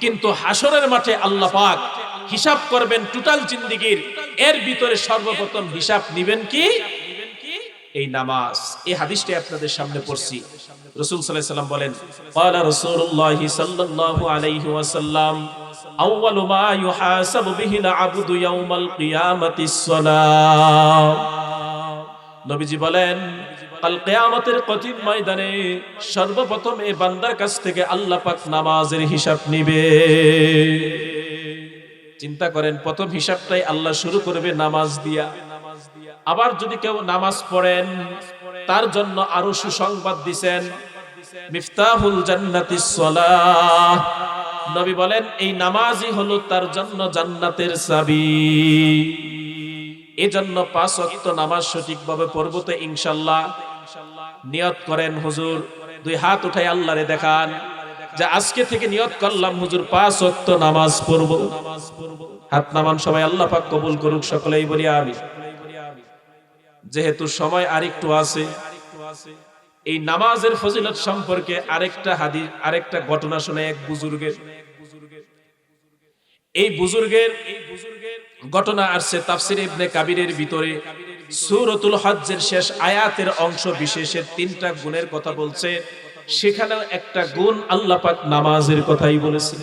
কিন্তু হাসরের মাঠে আল্লাহ পাক হিসাব করবেন টোটাল জিন্দেগীর, এর ভিতরে সর্বপ্রথম হিসাব নেবেন কি? এই নামাজ। এই হাদিসটা আপনাদের সামনে পড়ছি। রাসূল সাল্লাল্লাহু আলাইহি ওয়াসাল্লাম বলেন, ক্বালা রাসূলুল্লাহ সাল্লাল্লাহু আলাইহি ওয়াসাল্লাম, আউয়ালু মা ইউহাসাবু বিহিল আবদু ইয়াউমাল কিয়ামাতিস সালাহ। নবীজি বলেন, কাল কিয়ামতের কঠিন ময়দানে সর্বপ্রথম এই বান্দার কাছ থেকে আল্লাহ পাক নামাজের হিসাব নেবে। চিন্তা করেন, প্রথম হিসাবটাই আল্লাহ শুরু করবে নামাজ দিয়া। আবার যদি কেউ নামাজ পড়েন, তার জন্য আরো সুসংবাদ দিবেন, মিফতাহুল জান্নাতিস সালাহ। নবী বলেন, এই নামাজই হলো তার জন্য জান্নাতের চাবি। এজন্য 5 ওয়াক্ত নামাজ সঠিকভাবে পড়ব তো ইনশাআল্লাহ। নিয়ত করেন, হুজুর 2 হাত উঠাই আল্লাহরে দেখান যে আজকে থেকে নিয়ত করলাম হুজুর 5 ওয়াক্ত নামাজ পড়ব। হাত নামান সবাই, আল্লাহ পাক কবুল করুক, সকলেই বলি আমিন। যেহেতু সময় আরেকটু আছে, এই নামাজের ফজিলত সম্পর্কে আরেকটা হাদিস, আরেকটা ঘটনা শুনে এক বুজুর্গের। এই বুজুর্গের ঘটনা আসছে তাফসীর ইবনে কাবিরের ভিতরে। সূরাতুল হজ্জের শেষ আয়াতের অংশ বিশেষের 3টা গুণের কথা বলছে, সেখানেও একটা গুণ আল্লাহ পাক নামাজের কথাই বলেছেন।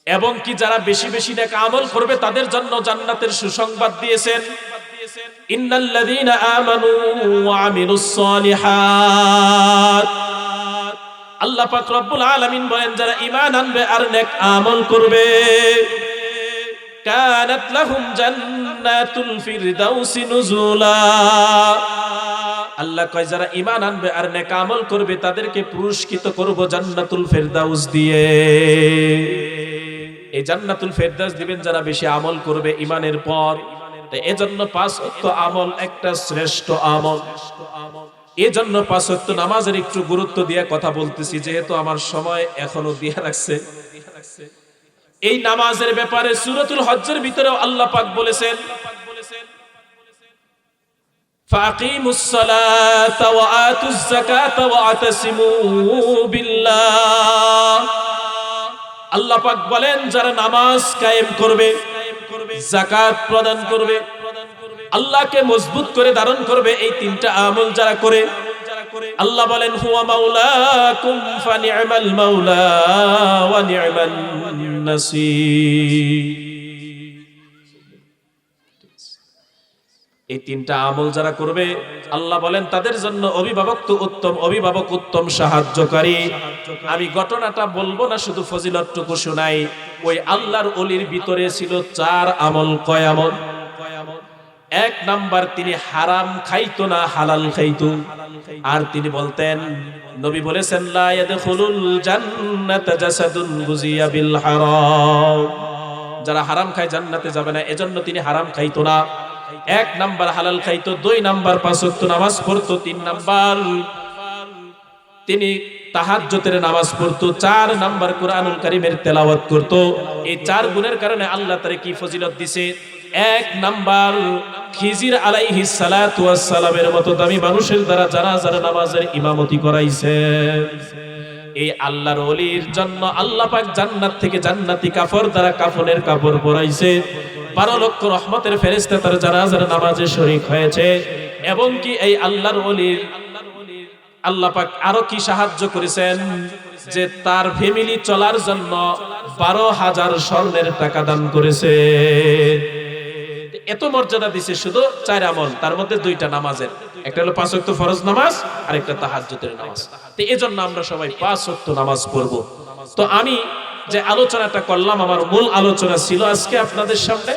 এবং কি যারা বেশি বেশি নেক আমল করবে তাদের জন্য জান্নাতের সুসংবাদ দিয়েছেন। ইন্নাল্লাযীনা আমানু ওয়া আমিলুস সালিহাত, আল্লাহ পাক রব্বুল আলামিন বলেন যারা ঈমান আনবে আর নেক আমল করবে, কানাত লাহুম জান্নাতুল ফিরদাউসি নুজুলা। আল্লাহ কয় যারা ঈমান আনবে আর নেক আমল করবে তাদেরকে পুরস্কৃত করব জান্নাতুল ফিরদাউস দিয়ে। এই জান্নাতুল ফেরদাউস দিবেন যারা বেশি আমল করবে ঈমানের পর। তাই এজন্য 5 ওয়াক্ত আমল একটা শ্রেষ্ঠ আমল। এজন্য 5 ওয়াক্ত নামাজের একটু গুরুত্ব দিয়ে কথা বলতেছি, যেহেতু আমার সময় এখনো দিয়ে রাখছে। এই নামাজের ব্যাপারে সূরাতুল হজ্জের ভিতরেও আল্লাহ পাক বলেছেন, ফাকিমুস সালাতা ওয়া আতুজ যাকাতা ওয়া আতাসিমু বিল্লাহ। আল্লাহ পাক বলেন যারা নামাজ কায়েম করবে, যাকাত প্রদান করবে, আল্লাহকে মজবুত করে ধারণ করবে, এই তিনটা আমল যারা করে, আল্লাহ বলেন হুয়া মাওলাকুম ফানি'মাল মাওলা ওয়া নি'মান নাসীর। এই তিনটা আমল যারা করবে আল্লাহ বলেন তাদের জন্য অভিভাবক উত্তম সাহায্যকারী। আমি ঘটনাটা বলবো না, শুধু ফজিলতটুকু শোনাই। ওই আল্লাহর ওলির ভিতরে ছিল 4 আমল। কয় আমল? 1 নাম্বার, তিনি হারাম খাইতো না, হালাল খাইতো। আর তিনি বলতেন, নবী বলেছেন লা ইয়াদখুলুল জান্নাতা জাসাদুন গুজিয়া বিল হারাম। যারা হারাম খায় জান্নাতে যাবে না, এজন্য তিনি হারাম খাইতো না। 1 নাম্বার হালাল খাইতো, 2 নাম্বার 5 ওয়াক্ত নামাজ পড়তো, 3 নাম্বার তিনি তাহাজ্জুদের নামাজ পড়তো, 4 নাম্বার কুরআনুল কারীমের তেলাওয়াত করতো। এই 4 গুণের কারণে আল্লাহ তারে কি ফজিলত দিছে। 1 নাম্বার, খিজির আলাইহিস সালাতু ওয়াস সালামের মতো দামি মানুষের দ্বারা জানাজার নামাজের ইমামতি করাইছে। এই আল্লাহর ওলির জন্য আল্লাহ পাক জান্নাত থেকে জান্নাতি কাফর দ্বারা কাফনের কাপড় পরাইছে। 12 লক্ষ রহমতের ফেরেশতা তার জানাজার নামাজে শরীক হয়েছে। এবং কি এই আল্লাহর ওলির আল্লাহ পাক আরো কি সাহায্য করেছেন, যে তার ফ্যামিলি চলার জন্য 12,000 স্বর্ণের টাকা দান করেছে। এত মর্যাদা দিছে শুধু 4 আমল, তার মধ্যে 2টা নামাজের। একটা হলো 5 ওয়াক্ত ফরজ নামাজ, আর একটা তাহাজ্জুদের নামাজ। তো এজন্য আমরা সবাই 5 ওয়াক্ত নামাজ পড়ব। তো আমি যে আলোচনাটা করলাম, আমার মূল আলোচনা ছিল আজকে আপনাদের সামনে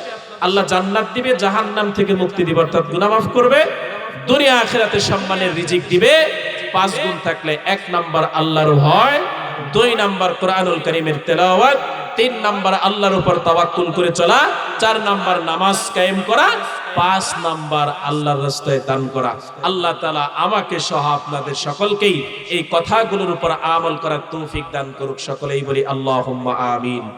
আল্লাহ জান্নাত দিবে, জাহান্নাম থেকে মুক্তি দিবে, অর্থাৎ গুনাহ মাফ করবে, দুনিয়া আখিরাতে সম্মানের রিজিক দিবে। 5 গুণ থাকলে 1 নাম্বার আল্লাহর ভয়, 2 নাম্বার কোরআনুল কারীমের তেলাওয়াত, 3 নাম্বার আল্লাহর উপর তাওয়াক্কুল করে চলা, 4 নাম্বার নামাজ কায়েম করা, 5 নাম্বার আল্লাহর রাস্তায় দান করা। আল্লাহ তাআলা আমাকে সহ আপনাদের সকলকেই এই কথাগুলোর উপর আমল করার তৌফিক দান করুক। সকলেই বলি আল্লাহুম্মা আমিন।